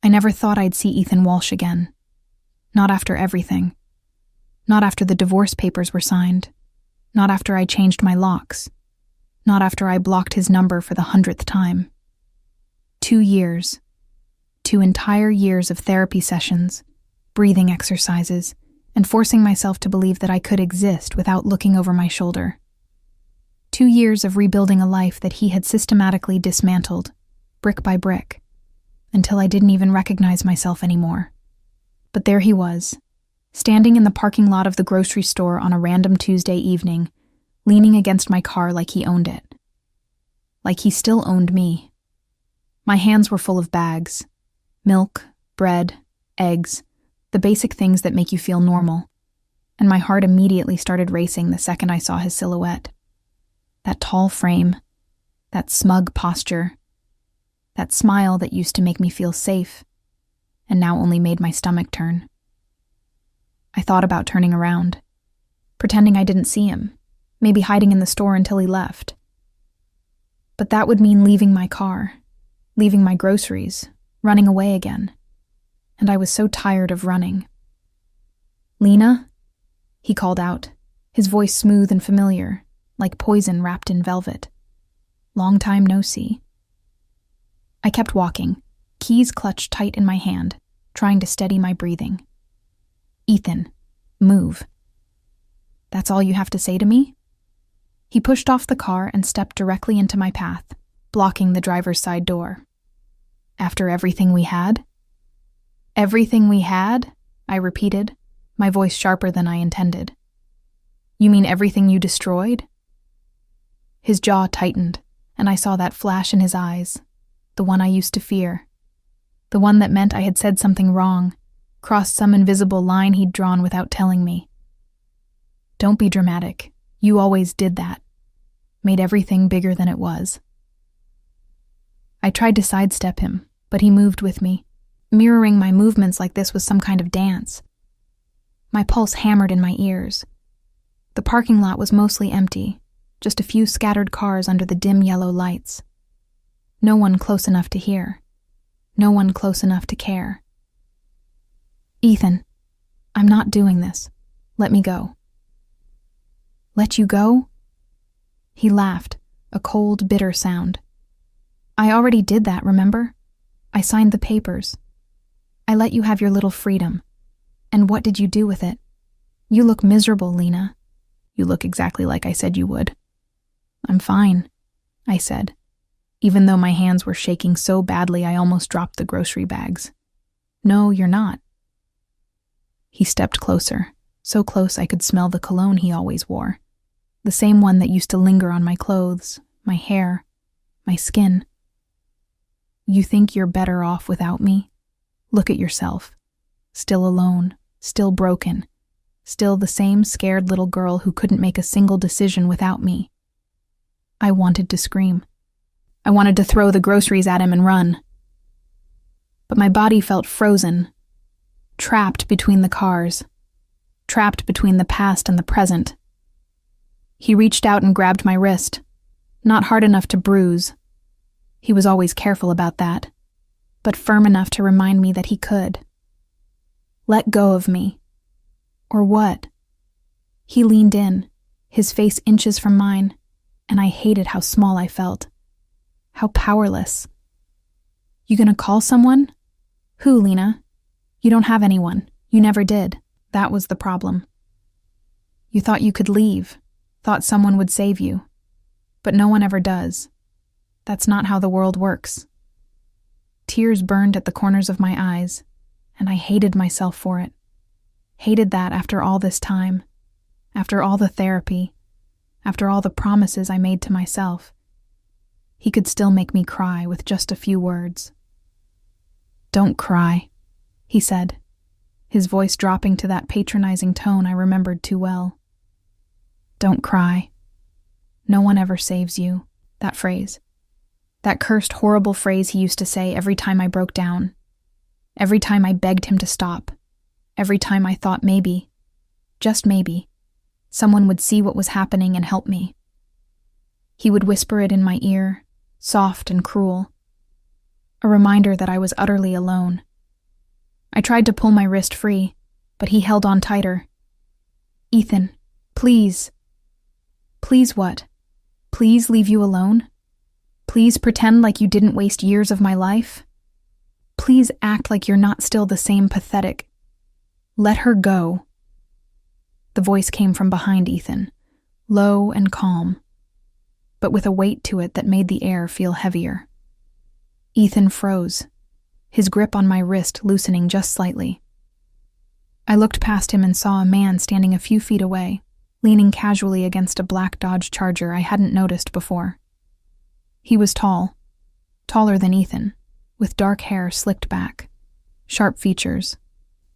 I never thought I'd see Ethan Walsh again. Not after everything. Not after the divorce papers were signed. Not after I changed my locks. Not after I blocked his number for the 100th time. 2 years. 2 entire years of therapy sessions, breathing exercises, and forcing myself to believe that I could exist without looking over my shoulder. 2 years of rebuilding a life that he had systematically dismantled, brick by brick, until I didn't even recognize myself anymore. But there he was, standing in the parking lot of the grocery store on a random Tuesday evening, leaning against my car like he owned it. Like he still owned me. My hands were full of bags. Milk, bread, eggs, the basic things that make you feel normal. And my heart immediately started racing the second I saw his silhouette. That tall frame, that smug posture, that smile that used to make me feel safe, and now only made my stomach turn. I thought about turning around, pretending I didn't see him, maybe hiding in the store until he left. But that would mean leaving my car, leaving my groceries, running away again. And I was so tired of running. "Lena?" he called out, his voice smooth and familiar, like poison wrapped in velvet. "Long time no see." I kept walking, keys clutched tight in my hand, trying to steady my breathing. "Ethan, move." "That's all you have to say to me?" He pushed off the car and stepped directly into my path, blocking the driver's side door. "After everything we had?" "Everything we had?" I repeated, my voice sharper than I intended. "You mean everything you destroyed?" His jaw tightened, and I saw that flash in his eyes, the one I used to fear. The one that meant I had said something wrong, crossed some invisible line he'd drawn without telling me. "Don't be dramatic. You always did that. Made everything bigger than it was." I tried to sidestep him, but he moved with me, mirroring my movements like this was some kind of dance. My pulse hammered in my ears. The parking lot was mostly empty, just a few scattered cars under the dim yellow lights. No one close enough to hear. No one close enough to care. "Ethan, I'm not doing this. Let me go." "Let you go?" He laughed, a cold, bitter sound. "I already did that, remember? I signed the papers. I let you have your little freedom. And what did you do with it? You look miserable, Lena." "You look exactly like I said you would." "I'm fine," I said, even though my hands were shaking so badly I almost dropped the grocery bags. "No, you're not." He stepped closer, so close I could smell the cologne he always wore, the same one that used to linger on my clothes, my hair, my skin. "You think you're better off without me? Look at yourself. Still alone, still broken, still the same scared little girl who couldn't make a single decision without me." I wanted to scream. I wanted to throw the groceries at him and run. But my body felt frozen, trapped between the cars, trapped between the past and the present. He reached out and grabbed my wrist, not hard enough to bruise. He was always careful about that, but firm enough to remind me that he could. "Let go of me." Or what? He leaned in, his face inches from mine, and I hated how small I felt. How powerless. "You gonna call someone?" "Who, Lena?" "You don't have anyone. You never did. That was the problem. You thought you could leave, thought someone would save you. But no one ever does. That's not how the world works." Tears burned at the corners of my eyes, and I hated myself for it. Hated that after all this time, after all the therapy, after all the promises I made to myself. He could still make me cry with just a few words. "Don't cry," he said, his voice dropping to that patronizing tone I remembered too well. "Don't cry. No one ever saves you." That phrase. That cursed, horrible phrase he used to say every time I broke down. Every time I begged him to stop. Every time I thought maybe, just maybe, someone would see what was happening and help me. He would whisper it in my ear, soft and cruel. A reminder that I was utterly alone, I tried to pull my wrist free, but he held on tighter. Ethan, please. Please what? Please leave you alone? Please pretend like you didn't waste years of my life? Please act like you're not still the same pathetic. Let her go. The voice came from behind Ethan, low and calm, but with a weight to it that made the air feel heavier. Ethan froze, his grip on my wrist loosening just slightly. I looked past him and saw a man standing a few feet away, leaning casually against a black Dodge Charger I hadn't noticed before. He was tall, taller than Ethan, with dark hair slicked back, sharp features,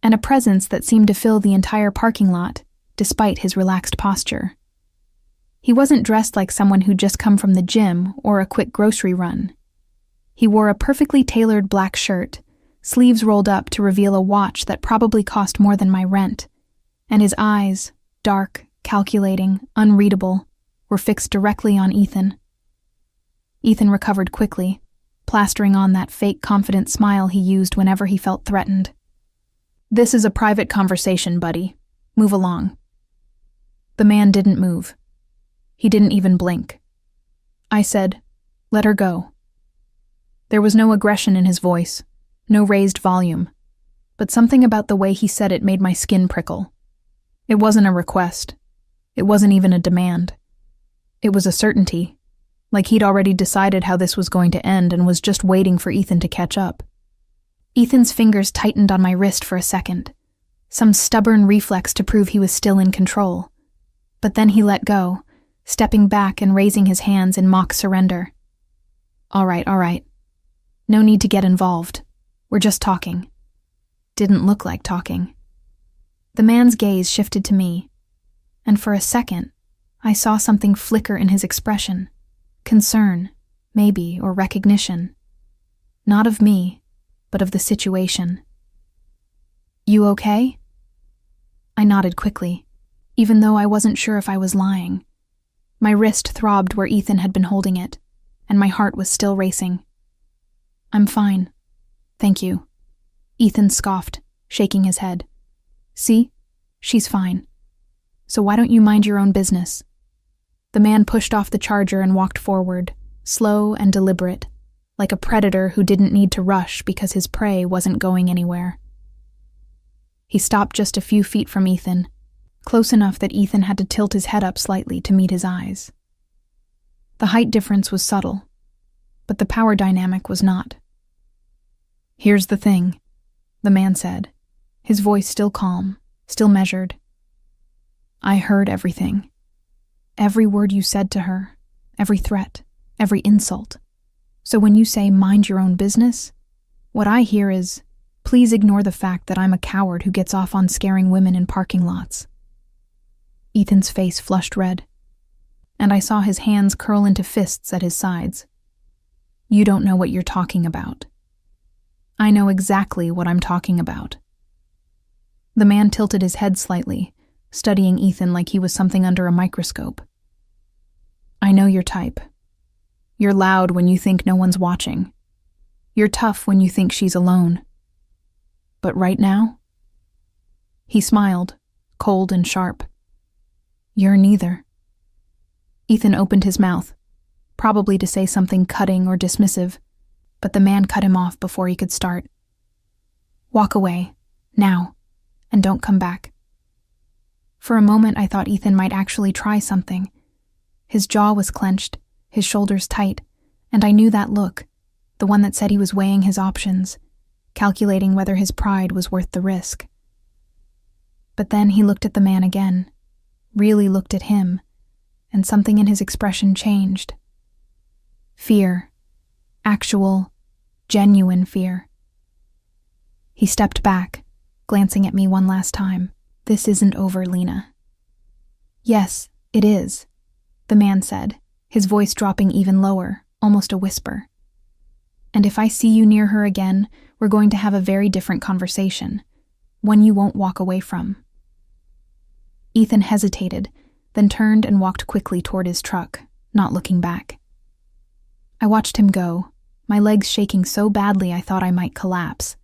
and a presence that seemed to fill the entire parking lot, despite his relaxed posture. He wasn't dressed like someone who'd just come from the gym or a quick grocery run. He wore a perfectly tailored black shirt, sleeves rolled up to reveal a watch that probably cost more than my rent, and his eyes, dark, calculating, unreadable, were fixed directly on Ethan. Ethan recovered quickly, plastering on that fake confident smile he used whenever he felt threatened. "This is a private conversation, buddy. Move along." The man didn't move. He didn't even blink. I said, "Let her go." There was no aggression in his voice, no raised volume, but something about the way he said it made my skin prickle. It wasn't a request. It wasn't even a demand. It was a certainty, like he'd already decided how this was going to end and was just waiting for Ethan to catch up. Ethan's fingers tightened on my wrist for a second, some stubborn reflex to prove he was still in control. But then he let go, stepping back and raising his hands in mock surrender. All right. No need to get involved. We're just talking." Didn't look like talking. The man's gaze shifted to me, and for a second, I saw something flicker in his expression. Concern, maybe, or recognition. Not of me, but of the situation. "You okay?" I nodded quickly, even though I wasn't sure if I was lying. My wrist throbbed where Ethan had been holding it, and my heart was still racing. "I'm fine. Thank you." Ethan scoffed, shaking his head. "See? She's fine. So why don't you mind your own business?" The man pushed off the Charger and walked forward, slow and deliberate, like a predator who didn't need to rush because his prey wasn't going anywhere. He stopped just a few feet from Ethan, close enough that Ethan had to tilt his head up slightly to meet his eyes. The height difference was subtle, but the power dynamic was not. "Here's the thing," the man said, his voice still calm, still measured. "I heard everything. Every word you said to her, every threat, every insult. So when you say mind your own business, what I hear is, please ignore the fact that I'm a coward who gets off on scaring women in parking lots." Ethan's face flushed red, and I saw his hands curl into fists at his sides. "You don't know what you're talking about." "I know exactly what I'm talking about." The man tilted his head slightly, studying Ethan like he was something under a microscope. "I know your type. You're loud when you think no one's watching. You're tough when you think she's alone. But right now?" He smiled, cold and sharp. "You're neither." Ethan opened his mouth, probably to say something cutting or dismissive, but the man cut him off before he could start. "Walk away, now, and don't come back." For a moment I thought Ethan might actually try something. His jaw was clenched, his shoulders tight, and I knew that look, the one that said he was weighing his options, calculating whether his pride was worth the risk. But then he looked at the man again, really looked at him, and something in his expression changed. Fear. Actual, genuine fear. He stepped back, glancing at me one last time. "This isn't over, Lena." "Yes, it is," the man said, his voice dropping even lower, almost a whisper. "And if I see you near her again, we're going to have a very different conversation, one you won't walk away from." Ethan hesitated, then turned and walked quickly toward his truck, not looking back. I watched him go, my legs shaking so badly I thought I might collapse.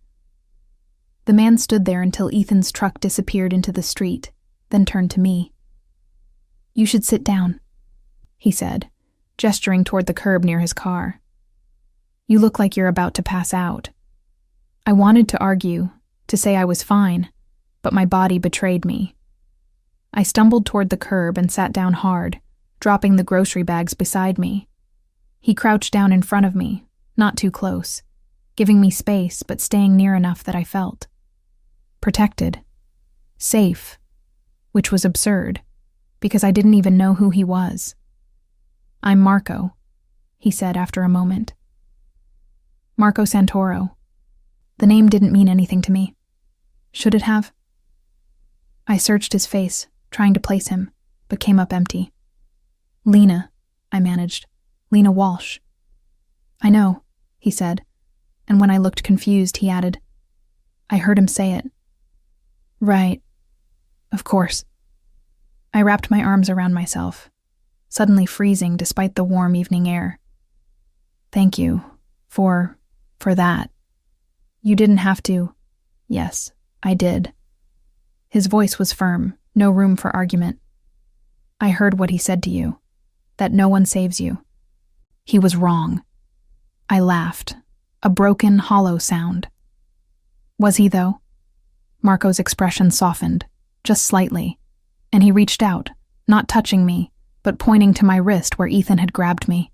The man stood there until Ethan's truck disappeared into the street, then turned to me. "You should sit down," he said, gesturing toward the curb near his car. "You look like you're about to pass out." I wanted to argue, to say I was fine, but my body betrayed me. I stumbled toward the curb and sat down hard, dropping the grocery bags beside me. He crouched down in front of me, not too close, giving me space but staying near enough that I felt protected, safe, which was absurd, because I didn't even know who he was. "I'm Marco," he said after a moment. "Marco Santoro." The name didn't mean anything to me. Should it have? I searched his face, trying to place him, but came up empty. "Lena," I managed. "Lena Walsh." "I know," he said, and when I looked confused, he added, "I heard him say it." "Right. Of course." I wrapped my arms around myself, suddenly freezing despite the warm evening air. "Thank you for that. You didn't have to." "Yes, I did." His voice was firm, no room for argument. "I heard what he said to you, that no one saves you." He was wrong. I laughed, a broken, hollow sound. Was he, though? Marco's expression softened, just slightly, and he reached out, not touching me, but pointing to my wrist where Ethan had grabbed me.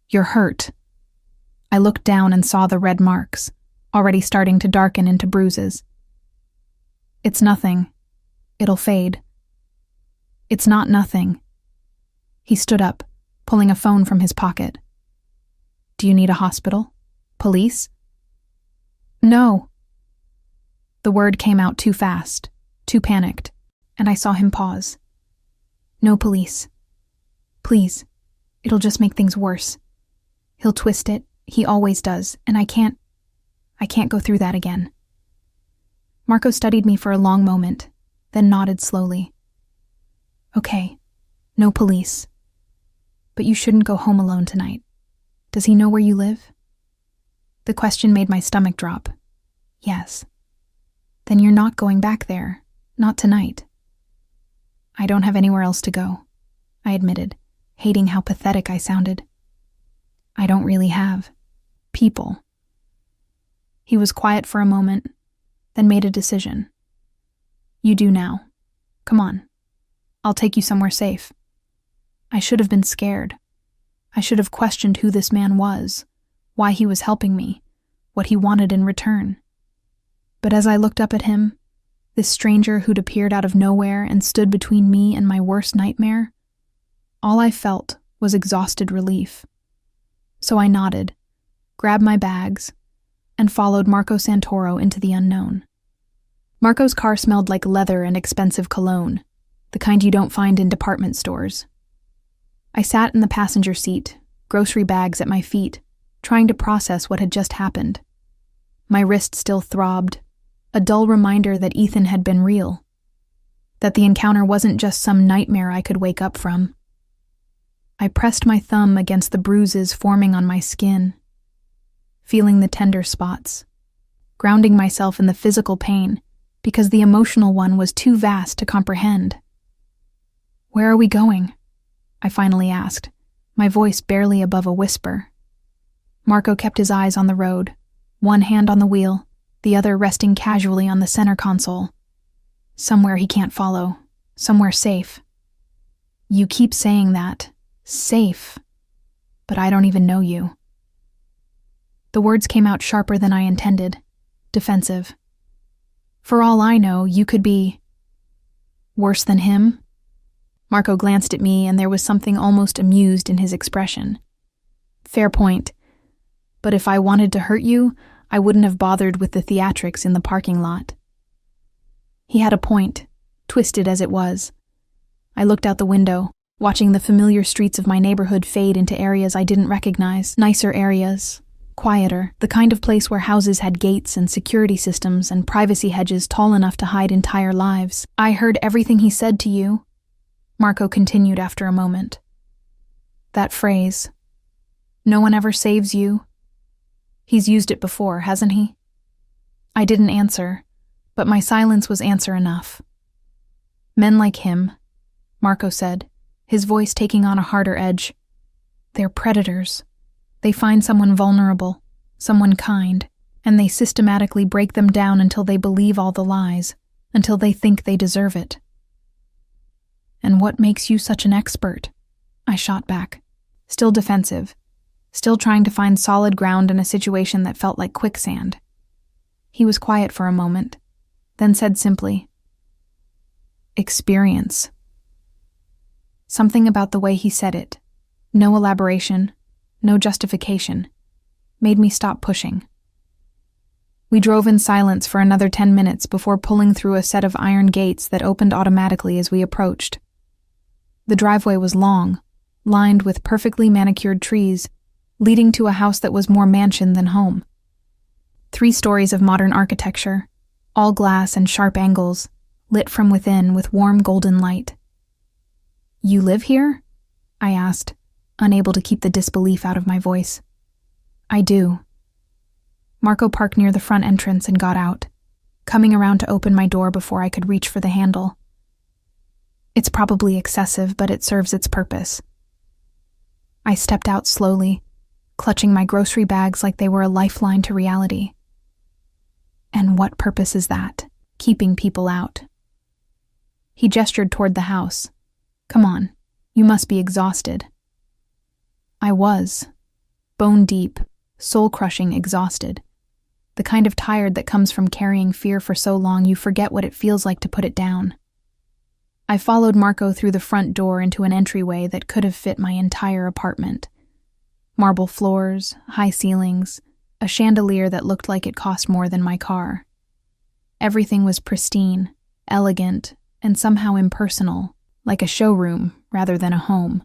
"You're hurt." I looked down and saw the red marks, already starting to darken into bruises. "It's nothing. It'll fade." "It's not nothing." He stood up, pulling a phone from his pocket. "Do you need a hospital? Police?" "No." The word came out too fast, too panicked, and I saw him pause. "No police. Please. It'll just make things worse. He'll twist it, he always does, and I can't go through that again." Marco studied me for a long moment, then nodded slowly. "Okay, no police. But you shouldn't go home alone tonight. Does he know where you live?" The question made my stomach drop. "Yes." "Then you're not going back there. Not tonight." "I don't have anywhere else to go," I admitted, hating how pathetic I sounded. "I don't really have people." He was quiet for a moment, then made a decision. "You do now. Come on. I'll take you somewhere safe." I should have been scared. I should have questioned who this man was, why he was helping me, what he wanted in return. But as I looked up at him, this stranger who'd appeared out of nowhere and stood between me and my worst nightmare, all I felt was exhausted relief. So I nodded, grabbed my bags, and followed Marco Santoro into the unknown. Marco's car smelled like leather and expensive cologne, the kind you don't find in department stores. I sat in the passenger seat, grocery bags at my feet, trying to process what had just happened. My wrist still throbbed, a dull reminder that Ethan had been real, that the encounter wasn't just some nightmare I could wake up from. I pressed my thumb against the bruises forming on my skin, feeling the tender spots, grounding myself in the physical pain because the emotional one was too vast to comprehend. "Where are we going?" I finally asked, my voice barely above a whisper. Marco kept his eyes on the road, one hand on the wheel, the other resting casually on the center console. "Somewhere he can't follow, somewhere safe." "You keep saying that. Safe. But I don't even know you." The words came out sharper than I intended, defensive. "For all I know, you could be worse than him." Marco glanced at me and there was something almost amused in his expression. "Fair point. But if I wanted to hurt you, I wouldn't have bothered with the theatrics in the parking lot." He had a point, twisted as it was. I looked out the window, watching the familiar streets of my neighborhood fade into areas I didn't recognize, nicer areas, quieter, the kind of place where houses had gates and security systems and privacy hedges tall enough to hide entire lives. "I heard everything he said to you," Marco continued after a moment. "That phrase, 'No one ever saves you.' He's used it before, hasn't he?" I I didn't answer, but my silence was answer enough. Men like him, Marco said, his voice taking on a harder edge. They're predators. They find someone vulnerable, someone kind, and they systematically break them down until they believe all the lies, until they think they deserve it. And what makes you such an expert? I shot back, still defensive, still trying to find solid ground in a situation that felt like quicksand. He was quiet for a moment, then said simply, "Experience." Something about the way he said it, no elaboration, no justification, made me stop pushing. We drove in silence for another 10 minutes before pulling through a set of iron gates that opened automatically as we approached. The driveway was long, lined with perfectly manicured trees, leading to a house that was more mansion than home. 3 stories of modern architecture, all glass and sharp angles, lit from within with warm golden light. "You live here?" I asked, unable to keep the disbelief out of my voice. "I do." Marco parked near the front entrance and got out, coming around to open my door before I could reach for the handle. It's probably excessive, but it serves its purpose. I stepped out slowly, clutching my grocery bags like they were a lifeline to reality. And what purpose is that? Keeping people out. He gestured toward the house. "Come on, you must be exhausted." I was. Bone deep, soul-crushing exhausted. The kind of tired that comes from carrying fear for so long you forget what it feels like to put it down. I followed Marco through the front door into an entryway that could have fit my entire apartment. Marble floors, high ceilings, a chandelier that looked like it cost more than my car. Everything was pristine, elegant, and somehow impersonal, like a showroom rather than a home.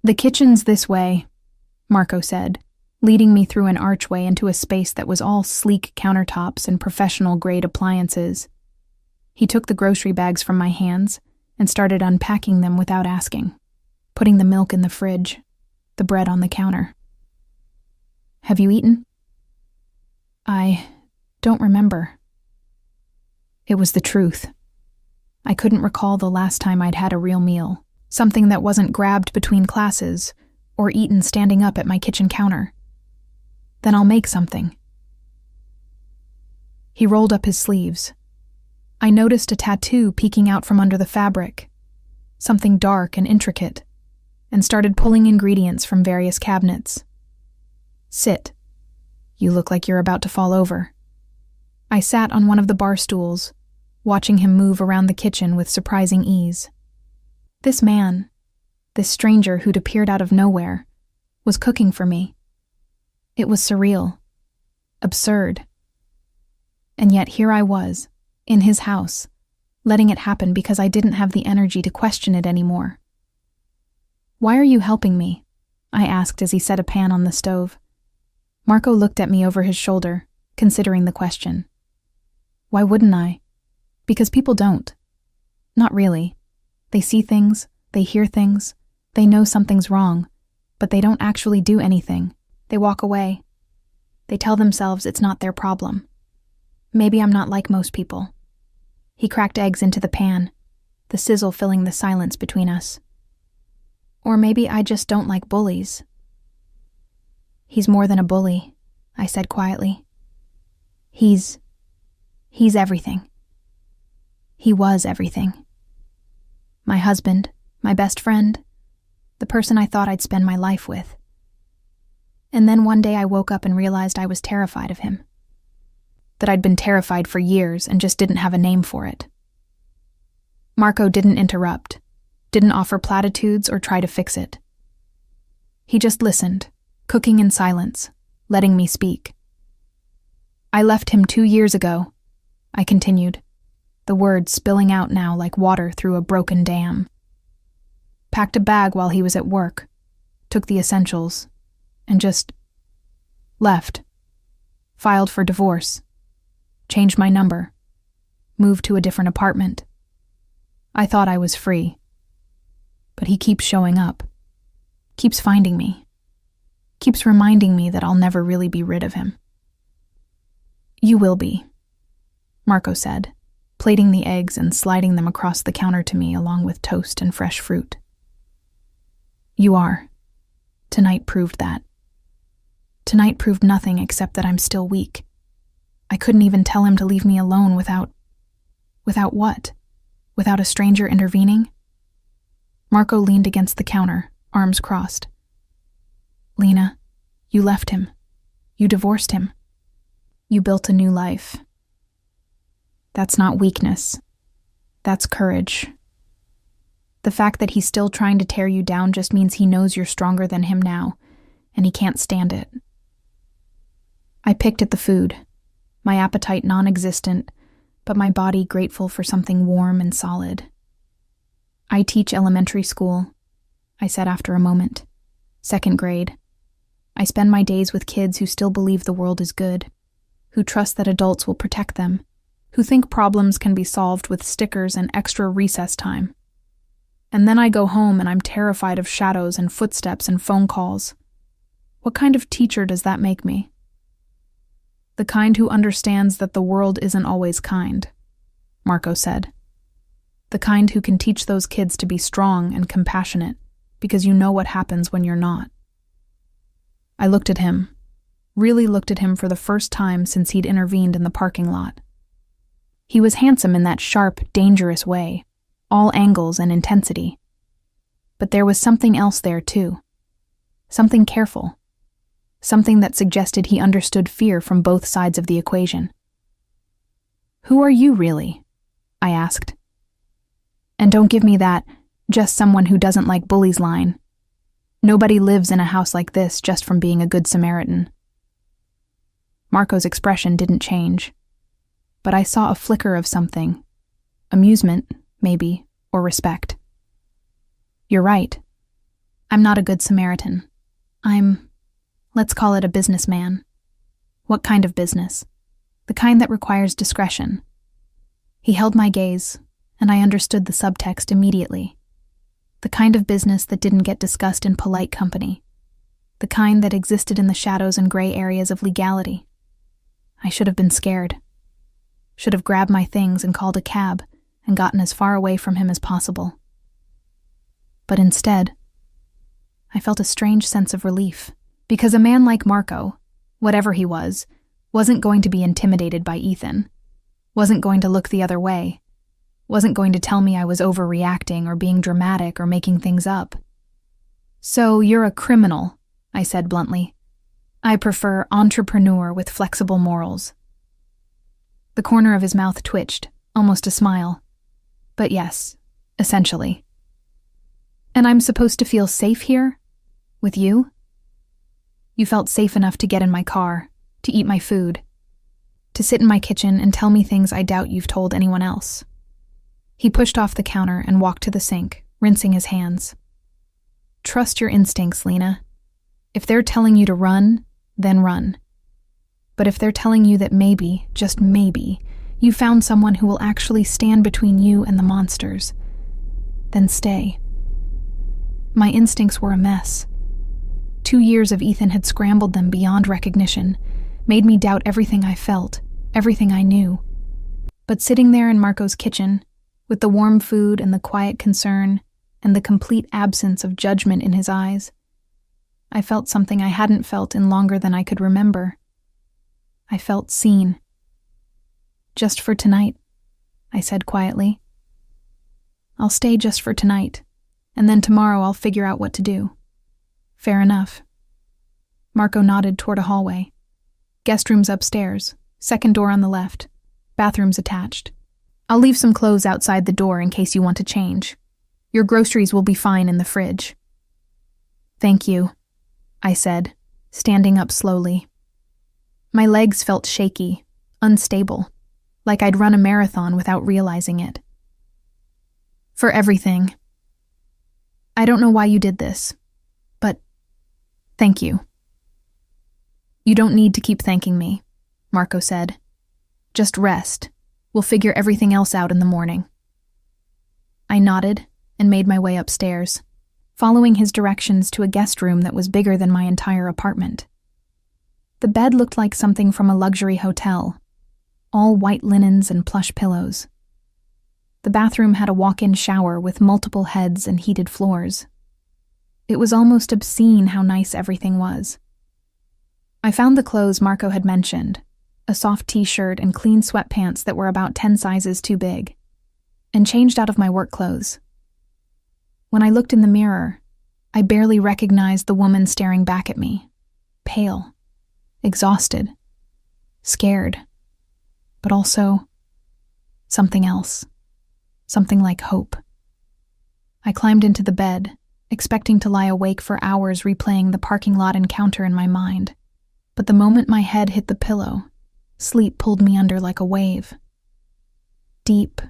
"The kitchen's this way," Marco said, leading me through an archway into a space that was all sleek countertops and professional-grade appliances. He took the grocery bags from my hands and started unpacking them without asking, putting the milk in the fridge, the bread on the counter. "Have you eaten?" "I don't remember." It was the truth. I couldn't recall the last time I'd had a real meal, something that wasn't grabbed between classes or eaten standing up at my kitchen counter. "Then I'll make something." He rolled up his sleeves. I noticed a tattoo peeking out from under the fabric, something dark and intricate, and started pulling ingredients from various cabinets. "Sit. You look like you're about to fall over." I sat on one of the bar stools, watching him move around the kitchen with surprising ease. This man, this stranger who'd appeared out of nowhere, was cooking for me. It was surreal, absurd. And yet here I was, in his house, letting it happen because I didn't have the energy to question it anymore. "Why are you helping me?" I asked as he set a pan on the stove. Marco looked at me over his shoulder, considering the question. "Why wouldn't I? Because people don't. Not really. They see things, they hear things, they know something's wrong, but they don't actually do anything. They walk away. They tell themselves it's not their problem. Maybe I'm not like most people." He cracked eggs into the pan, the sizzle filling the silence between us. "Or maybe I just don't like bullies." "He's more than a bully," I said quietly. He's everything. He was everything. My husband, my best friend, the person I thought I'd spend my life with. And then one day I woke up and realized I was terrified of him. That I'd been terrified for years and just didn't have a name for it. Marco didn't interrupt, didn't offer platitudes or try to fix it. He just listened, cooking in silence, letting me speak. "I left him 2 years ago," I continued, the words spilling out now like water through a broken dam. "Packed a bag while he was at work, took the essentials, and just left. Filed for divorce. Changed my number. Moved to a different apartment. I thought I was free. But he keeps showing up. Keeps finding me. Keeps reminding me that I'll never really be rid of him." "You will be," Marco said, plating the eggs and sliding them across the counter to me along with toast and fresh fruit. You are. Tonight proved that. Tonight proved nothing except that I'm still weak. I couldn't even tell him to leave me alone without what? Without a stranger intervening? Marco leaned against the counter, arms crossed. Lena, you left him. You divorced him. You built a new life. That's not weakness. That's courage. The fact that he's still trying to tear you down just means he knows you're stronger than him now, and he can't stand it. I picked at the food, my appetite non-existent, but my body grateful for something warm and solid. I teach elementary school, I said after a moment. 2nd grade. I spend my days with kids who still believe the world is good, who trust that adults will protect them, who think problems can be solved with stickers and extra recess time. And then I go home and I'm terrified of shadows and footsteps and phone calls. What kind of teacher does that make me? The kind who understands that the world isn't always kind, Marco said. The kind who can teach those kids to be strong and compassionate, because you know what happens when you're not. I looked at him, really looked at him for the first time since he'd intervened in the parking lot. He was handsome in that sharp, dangerous way, all angles and intensity. But there was something else there too. Something careful. Something that suggested he understood fear from both sides of the equation. Who are you really? I asked. And don't give me that, just someone who doesn't like bullies line. Nobody lives in a house like this just from being a good Samaritan. Marco's expression didn't change, but I saw a flicker of something. Amusement, maybe, or respect. You're right. I'm not a good Samaritan. Let's call it a businessman. What kind of business? The kind that requires discretion. He held my gaze, and I understood the subtext immediately. The kind of business that didn't get discussed in polite company. The kind that existed in the shadows and gray areas of legality. I should have been scared. Should have grabbed my things and called a cab and gotten as far away from him as possible. But instead, I felt a strange sense of relief. Because a man like Marco, whatever he was, wasn't going to be intimidated by Ethan, wasn't going to look the other way, wasn't going to tell me I was overreacting or being dramatic or making things up. So you're a criminal, I said bluntly. I prefer entrepreneur with flexible morals. The corner of his mouth twitched, almost a smile. But yes, essentially. And I'm supposed to feel safe here? With you? You felt safe enough to get in my car, to eat my food, to sit in my kitchen and tell me things I doubt you've told anyone else. He pushed off the counter and walked to the sink, rinsing his hands. Trust your instincts, Lena. If they're telling you to run, then run. But if they're telling you that maybe, just maybe, you found someone who will actually stand between you and the monsters, then stay. My instincts were a mess. 2 years of Ethan had scrambled them beyond recognition, made me doubt everything I felt, everything I knew. But sitting there in Marco's kitchen, with the warm food and the quiet concern and the complete absence of judgment in his eyes, I felt something I hadn't felt in longer than I could remember. I felt seen. Just for tonight, I said quietly. I'll stay just for tonight, and then tomorrow I'll figure out what to do. Fair enough. Marco nodded toward a hallway. Guest rooms upstairs, 2nd door on the left, bathrooms attached. I'll leave some clothes outside the door in case you want to change. Your groceries will be fine in the fridge. Thank you, I said, standing up slowly. My legs felt shaky, unstable, like I'd run a marathon without realizing it. For everything. I don't know why you did this, but thank you. You don't need to keep thanking me, Marco said. Just rest. We'll figure everything else out in the morning. I nodded and made my way upstairs, following his directions to a guest room that was bigger than my entire apartment. The bed looked like something from a luxury hotel. all white linens and plush pillows. The bathroom had a walk-in shower with multiple heads and heated floors. It was almost obscene how nice everything was. I found the clothes Marco had mentioned, a soft t-shirt and clean sweatpants that were about 10 sizes too big, and changed out of my work clothes. When I looked in the mirror, I barely recognized the woman staring back at me, pale, exhausted, scared, but also something else, something like hope. I climbed into the bed, expecting to lie awake for hours replaying the parking lot encounter in my mind, but the moment my head hit the pillow, sleep pulled me under like a wave. Deep,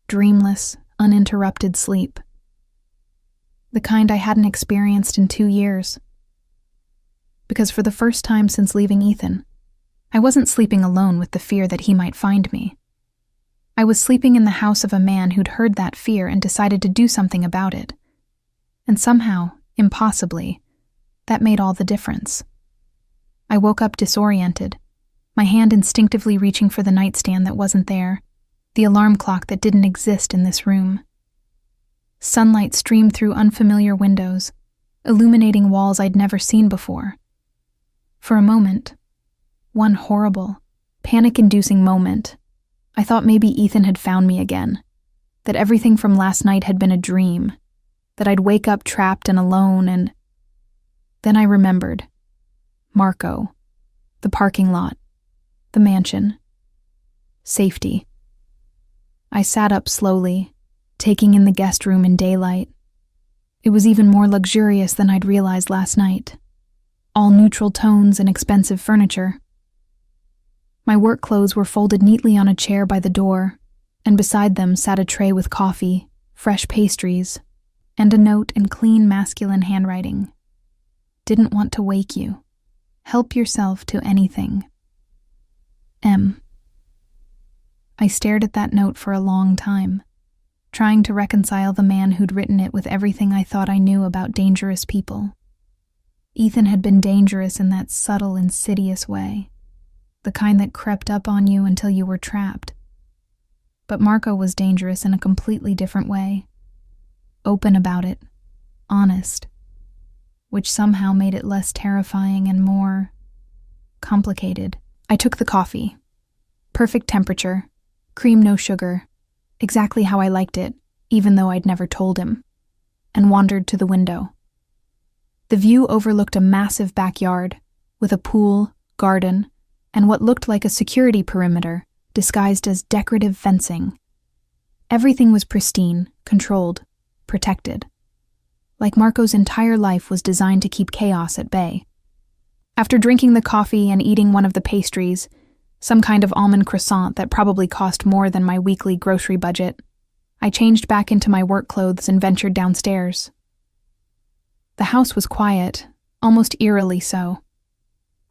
dreamless, uninterrupted sleep. The kind I hadn't experienced in 2 years. Because for the first time since leaving Ethan, I wasn't sleeping alone with the fear that he might find me. I was sleeping in the house of a man who'd heard that fear and decided to do something about it. And somehow, impossibly, that made all the difference. I woke up disoriented, my hand instinctively reaching for the nightstand that wasn't there, the alarm clock that didn't exist in this room. Sunlight streamed through unfamiliar windows, illuminating walls I'd never seen before. For a moment, one horrible, panic-inducing moment, I thought maybe Ethan had found me again, that everything from last night had been a dream, that I'd wake up trapped and alone, and then I remembered. Marco, the parking lot, the mansion, safety. I sat up slowly, taking in the guest room in daylight. It was even more luxurious than I'd realized last night. All neutral tones and expensive furniture. My work clothes were folded neatly on a chair by the door, and beside them sat a tray with coffee, fresh pastries, and a note in clean masculine handwriting. Didn't want to wake you. Help yourself to anything. M. I stared at that note for a long time, trying to reconcile the man who'd written it with everything I thought I knew about dangerous people. Ethan had been dangerous in that subtle, insidious way, the kind that crept up on you until you were trapped. But Marco was dangerous in a completely different way. Open about it, honest, which somehow made it less terrifying and more complicated. I took the coffee. Perfect temperature, cream no sugar, exactly how I liked it, even though I'd never told him, and wandered to the window. The view overlooked a massive backyard, with a pool, garden, and what looked like a security perimeter, disguised as decorative fencing. Everything was pristine, controlled, protected. Like Marco's entire life was designed to keep chaos at bay. After drinking the coffee and eating one of the pastries, some kind of almond croissant that probably cost more than my weekly grocery budget, I changed back into my work clothes and ventured downstairs. The house was quiet, almost eerily so.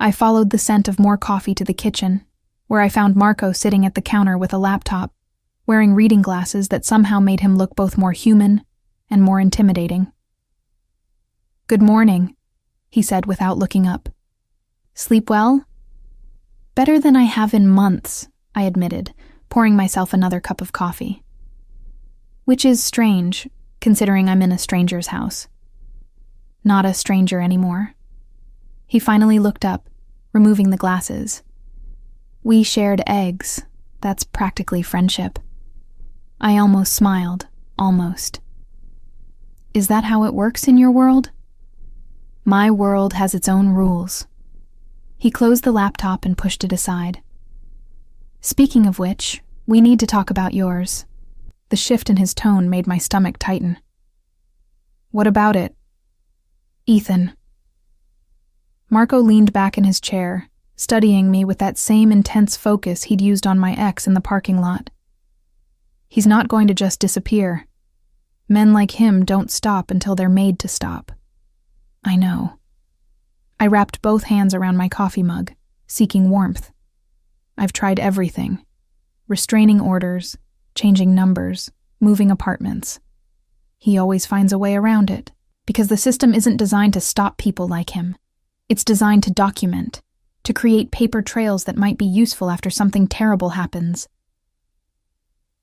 I followed the scent of more coffee to the kitchen, where I found Marco sitting at the counter with a laptop, wearing reading glasses that somehow made him look both more human and more intimidating. "Good morning," he said without looking up. "Sleep well?" "Better than I have in months," I admitted, pouring myself another cup of coffee. Which is strange, considering I'm in a stranger's house. Not a stranger anymore. He finally looked up, removing the glasses. "We shared eggs. That's practically friendship." I almost smiled, almost. "Is that how it works in your world?" "My world has its own rules." He closed the laptop and pushed it aside. "Speaking of which, we need to talk about yours." The shift in his tone made my stomach tighten. "What about it?" "Ethan." Marco leaned back in his chair, studying me with that same intense focus he'd used on my ex in the parking lot. "He's not going to just disappear. Men like him don't stop until they're made to stop." "I know." I wrapped both hands around my coffee mug, seeking warmth. "I've tried everything. Restraining orders, changing numbers, moving apartments. He always finds a way around it, because the system isn't designed to stop people like him. It's designed to document, to create paper trails that might be useful after something terrible happens.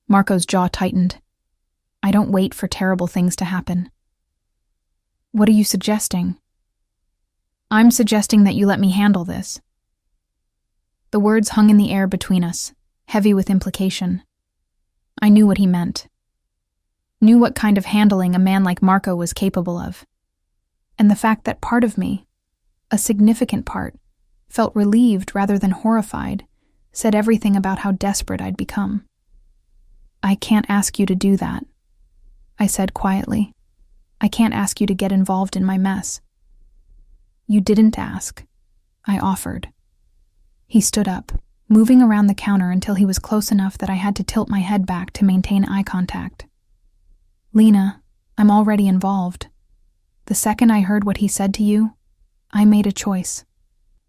Marco's jaw tightened. I don't wait for terrible things to happen. What are you suggesting? I'm suggesting that you let me handle this. The words hung in the air between us, heavy with implication. I knew what he meant. Knew what kind of handling a man like Marco was capable of. And the fact that part of me, a significant part, felt relieved rather than horrified, said everything about how desperate I'd become. I can't ask you to do that, I said quietly. I can't ask you to get involved in my mess. You didn't ask, I offered. He stood up, moving around the counter until he was close enough that I had to tilt my head back to maintain eye contact. Lena, I'm already involved. The second I heard what he said to you, I made a choice.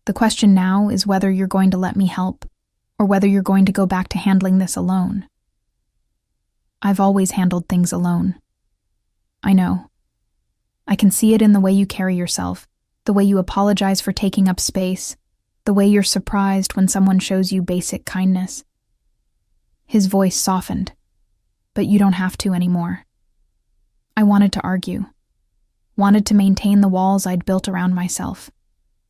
The question now is whether you're going to let me help, or whether you're going to go back to handling this alone. I've always handled things alone. I know. I can see it in the way you carry yourself, the way you apologize for taking up space, the way you're surprised when someone shows you basic kindness. His voice softened, but you don't have to anymore. I wanted to argue, wanted to maintain the walls I'd built around myself,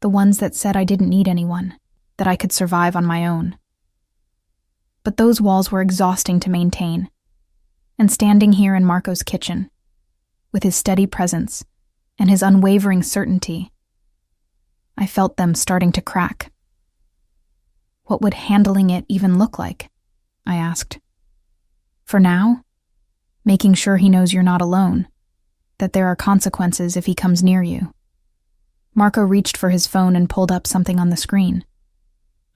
the ones that said I didn't need anyone, that I could survive on my own. But those walls were exhausting to maintain, and standing here in Marco's kitchen, with his steady presence and his unwavering certainty, I felt them starting to crack. What would handling it even look like? I asked. For now, making sure he knows you're not alone, that there are consequences if he comes near you. Marco reached for his phone and pulled up something on the screen.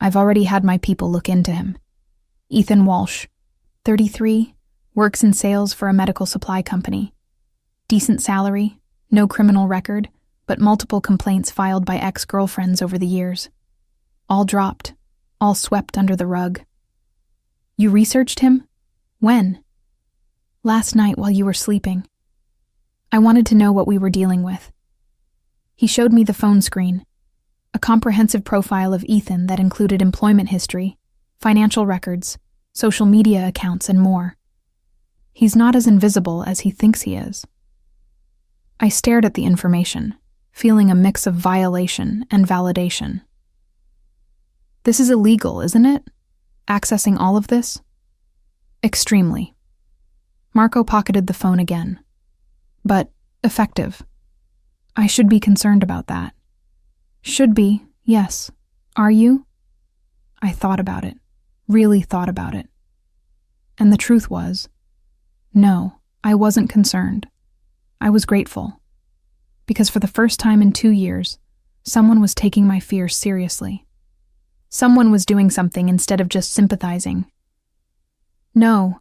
I've already had my people look into him. Ethan Walsh, 33, works in sales for a medical supply company. Decent salary, no criminal record, but multiple complaints filed by ex-girlfriends over the years. All dropped, all swept under the rug. You researched him? When? Last night while you were sleeping. I wanted to know what we were dealing with. He showed me the phone screen, a comprehensive profile of Ethan that included employment history, financial records, social media accounts, and more. He's not as invisible as he thinks he is. I stared at the information, feeling a mix of violation and validation. This is illegal, isn't it? Accessing all of this? Extremely. Marco pocketed the phone again. But effective. I should be concerned about that. Should be, yes. Are you? I thought about it, really thought about it. And the truth was, no, I wasn't concerned. I was grateful. Because for the first time in 2 years, someone was taking my fears seriously. Someone was doing something instead of just sympathizing. No,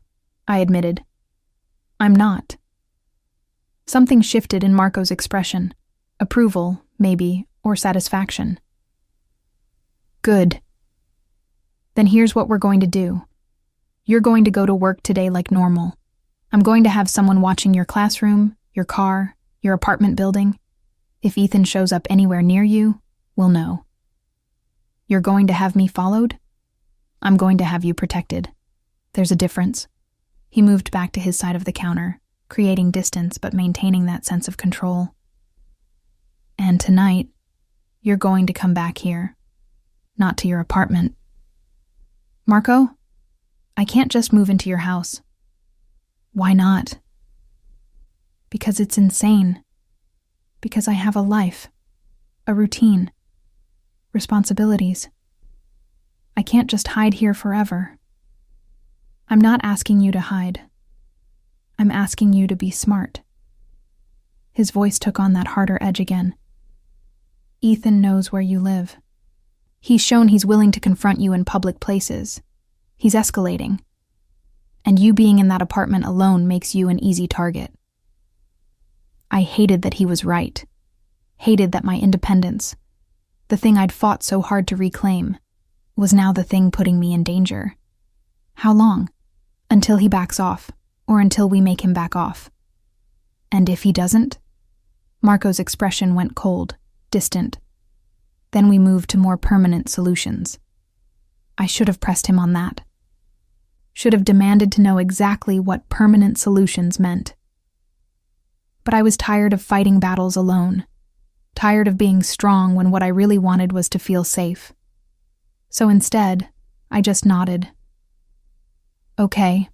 I admitted. I'm not. Something shifted in Marco's expression. Approval, maybe, or satisfaction. Good. Then here's what we're going to do. You're going to go to work today like normal. I'm going to have someone watching your classroom, your car, your apartment building. If Ethan shows up anywhere near you, we'll know. You're going to have me followed? I'm going to have you protected. There's a difference. He moved back to his side of the counter, creating distance but maintaining that sense of control. And tonight, you're going to come back here, not to your apartment. Marco, I can't just move into your house. Why not? Because it's insane. Because I have a life, a routine, responsibilities. I can't just hide here forever. I'm not asking you to hide. I'm asking you to be smart. His voice took on that harder edge again. Ethan knows where you live. He's shown he's willing to confront you in public places. He's escalating. And you being in that apartment alone makes you an easy target. I hated that he was right. Hated that my independence, the thing I'd fought so hard to reclaim, was now the thing putting me in danger. How long? Until he backs off, or until we make him back off. And if he doesn't? Marco's expression went cold, distant. Then we moved to more permanent solutions. I should have pressed him on that. Should have demanded to know exactly what permanent solutions meant. But I was tired of fighting battles alone, tired of being strong when what I really wanted was to feel safe. So instead, I just nodded. Okay,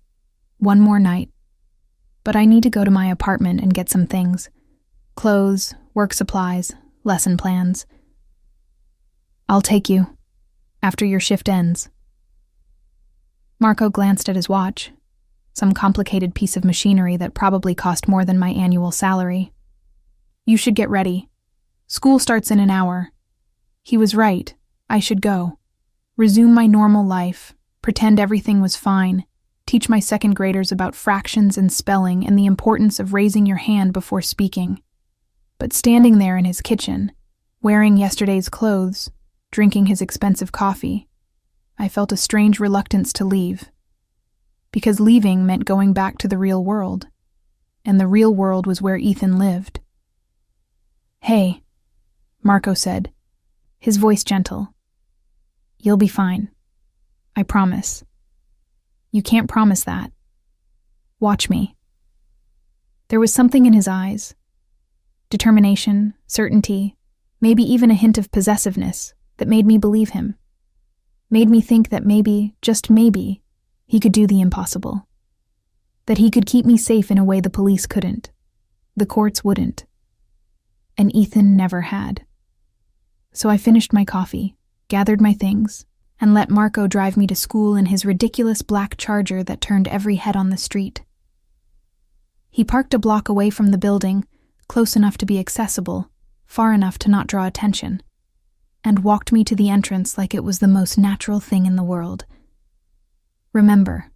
one more night. But I need to go to my apartment and get some things. Clothes, work supplies, lesson plans. I'll take you, after your shift ends. Marco glanced at his watch, some complicated piece of machinery that probably cost more than my annual salary. You should get ready. School starts in an hour. He was right. I should go. Resume my normal life, pretend everything was fine, teach my second graders about fractions and spelling and the importance of raising your hand before speaking. But standing there in his kitchen, wearing yesterday's clothes, drinking his expensive coffee, I felt a strange reluctance to leave. Because leaving meant going back to the real world, and the real world was where Ethan lived. Hey, Marco said, his voice gentle. You'll be fine. I promise. You can't promise that. Watch me. There was something in his eyes. Determination, certainty, maybe even a hint of possessiveness that made me believe him. Made me think that maybe, just maybe, he could do the impossible. That he could keep me safe in a way the police couldn't, the courts wouldn't. And Ethan never had. So I finished my coffee, gathered my things, and let Marco drive me to school in his ridiculous black Charger that turned every head on the street. He parked a block away from the building, close enough to be accessible, far enough to not draw attention, and walked me to the entrance like it was the most natural thing in the world. Remember,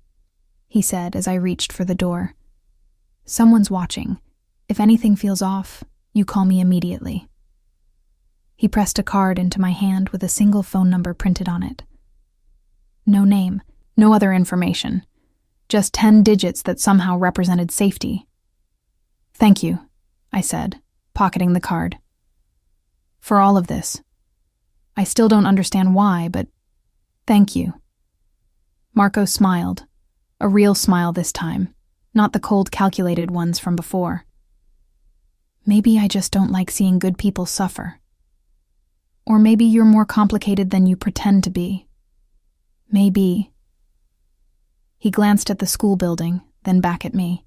he said as I reached for the door. Someone's watching. If anything feels off, you call me immediately. He pressed a card into my hand with a single phone number printed on it. No name, no other information. Just 10 digits that somehow represented safety. Thank you, I said, pocketing the card. For all of this. I still don't understand why, but thank you. Marco smiled, a real smile this time, not the cold, calculated ones from before. Maybe I just don't like seeing good people suffer. Or maybe you're more complicated than you pretend to be. Maybe. He glanced at the school building, then back at me.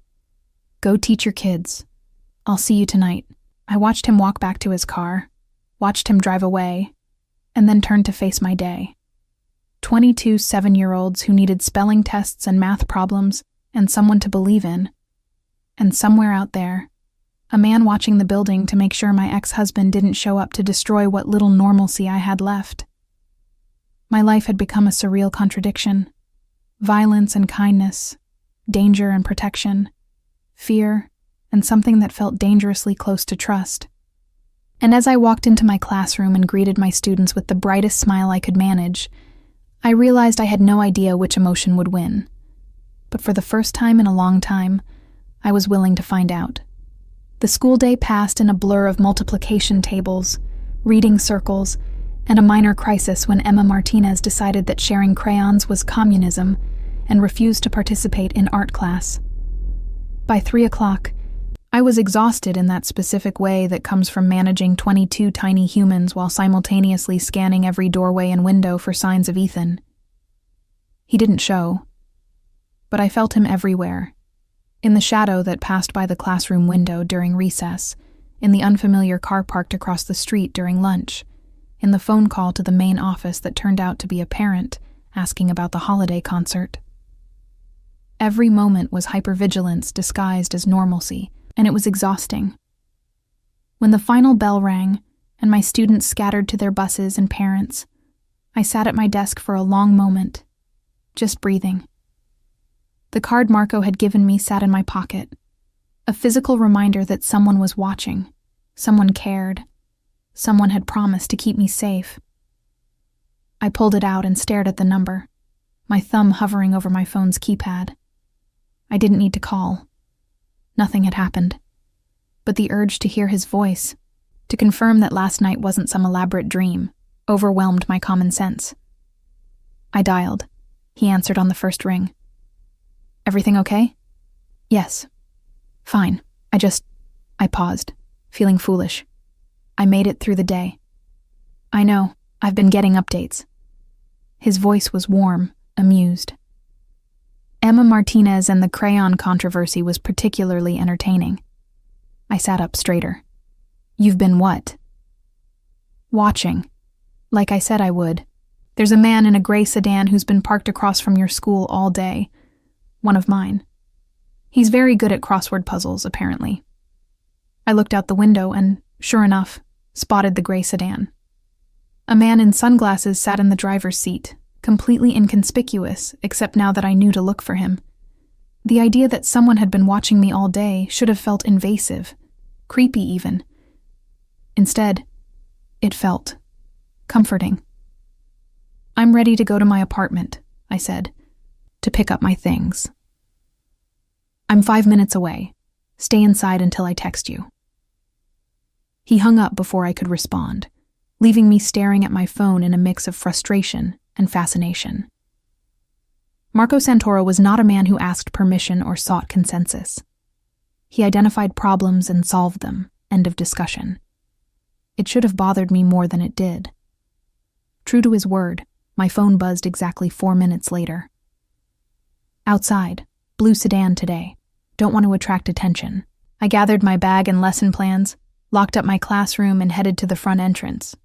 Go teach your kids. I'll see you tonight. I watched him walk back to his car, watched him drive away, and then turned to face my day. 22 7-year-olds who needed spelling tests and math problems and someone to believe in. And somewhere out there, a man watching the building to make sure my ex-husband didn't show up to destroy what little normalcy I had left. My life had become a surreal contradiction. Violence and kindness, danger and protection, fear, and something that felt dangerously close to trust. And as I walked into my classroom and greeted my students with the brightest smile I could manage, I realized I had no idea which emotion would win. But for the first time in a long time, I was willing to find out. The school day passed in a blur of multiplication tables, reading circles, and a minor crisis when Emma Martinez decided that sharing crayons was communism and refused to participate in art class. By 3 o'clock, I was exhausted in that specific way that comes from managing 22 tiny humans while simultaneously scanning every doorway and window for signs of Ethan. He didn't show, but I felt him everywhere. In the shadow that passed by the classroom window during recess, in the unfamiliar car parked across the street during lunch, in the phone call to the main office that turned out to be a parent asking about the holiday concert. Every moment was hypervigilance disguised as normalcy, and it was exhausting. When the final bell rang and my students scattered to their buses and parents, I sat at my desk for a long moment, just breathing. The card Marco had given me sat in my pocket, a physical reminder that someone was watching, someone cared, someone had promised to keep me safe. I pulled it out and stared at the number, my thumb hovering over my phone's keypad. I didn't need to call. Nothing had happened. But the urge to hear his voice, to confirm that last night wasn't some elaborate dream, overwhelmed my common sense. I dialed. He answered on the first ring. Everything okay? Yes. Fine. I paused, feeling foolish. I made it through the day. I know. I've been getting updates. His voice was warm, amused. Emma Martinez and the crayon controversy was particularly entertaining. I sat up straighter. You've been what? Watching. Like I said I would. There's a man in a gray sedan who's been parked across from your school all day. One of mine. He's very good at crossword puzzles, apparently. I looked out the window and, sure enough, spotted the gray sedan. A man in sunglasses sat in the driver's seat, completely inconspicuous, except now that I knew to look for him. The idea that someone had been watching me all day should have felt invasive, creepy even. Instead, it felt comforting. I'm ready to go to my apartment, I said, to pick up my things. I'm 5 minutes away. Stay inside until I text you. He hung up before I could respond, leaving me staring at my phone in a mix of frustration and fascination. Marco Santoro was not a man who asked permission or sought consensus. He identified problems and solved them. End of discussion. It should have bothered me more than it did. True to his word, my phone buzzed exactly 4 minutes later. Outside, blue sedan today. Don't want to attract attention. I gathered my bag and lesson plans, locked up my classroom, and headed to the front entrance.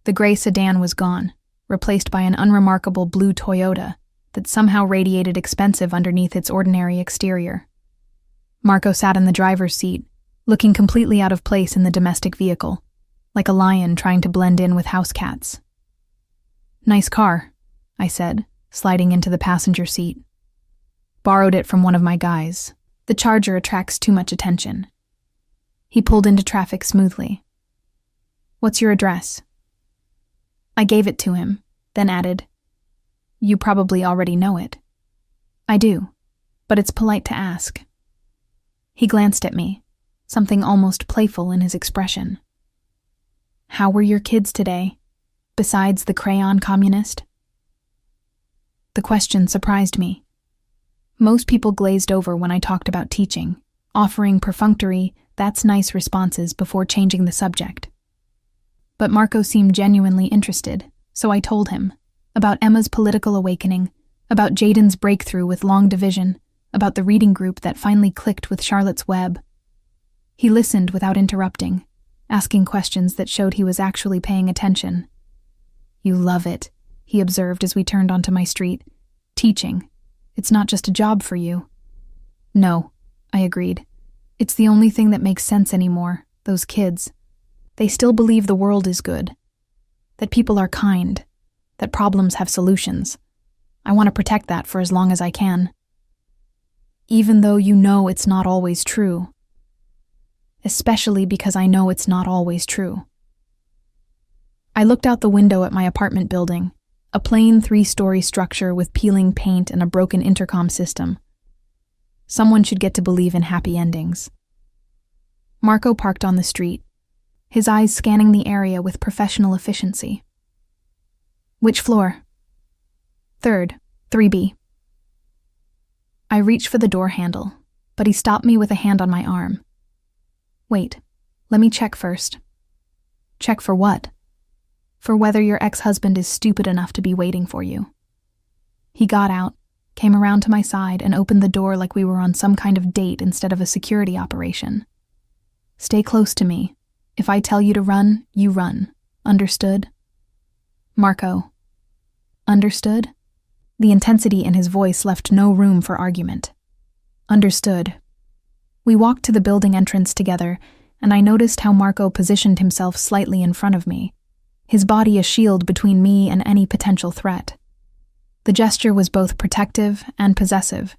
The gray sedan was gone, replaced by an unremarkable blue Toyota that somehow radiated expensive underneath its ordinary exterior. Marco sat in the driver's seat, looking completely out of place in the domestic vehicle, like a lion trying to blend in with house cats. Nice car, I said, sliding into the passenger seat. Borrowed it from one of my guys. The Charger attracts too much attention. He pulled into traffic smoothly. What's your address? I gave it to him, then added, You probably already know it. I do, but it's polite to ask. He glanced at me, something almost playful in his expression. How were your kids today, besides the crayon communist? The question surprised me. Most people glazed over when I talked about teaching, offering perfunctory, that's nice responses before changing the subject. But Marco seemed genuinely interested, so I told him about Emma's political awakening, about Jaden's breakthrough with long division, about the reading group that finally clicked with Charlotte's Web. He listened without interrupting, asking questions that showed he was actually paying attention. You love it, he observed as we turned onto my street. Teaching. It's not just a job for you. No, I agreed. It's the only thing that makes sense anymore, those kids. They still believe the world is good, that people are kind, that problems have solutions. I want to protect that for as long as I can. Even though you know it's not always true. Especially because I know it's not always true. I looked out the window at my apartment building, a plain 3-story structure with peeling paint and a broken intercom system. Someone should get to believe in happy endings. Marco parked on the street, his eyes scanning the area with professional efficiency. Which floor? 3rd, 3B. I reached for the door handle, but he stopped me with a hand on my arm. Wait, let me check first. Check for what? For whether your ex-husband is stupid enough to be waiting for you. He got out, came around to my side, and opened the door like we were on some kind of date instead of a security operation. Stay close to me. If I tell you to run, you run. Understood? Marco. Understood? The intensity in his voice left no room for argument. Understood. We walked to the building entrance together, and I noticed how Marco positioned himself slightly in front of me, his body a shield between me and any potential threat. The gesture was both protective and possessive,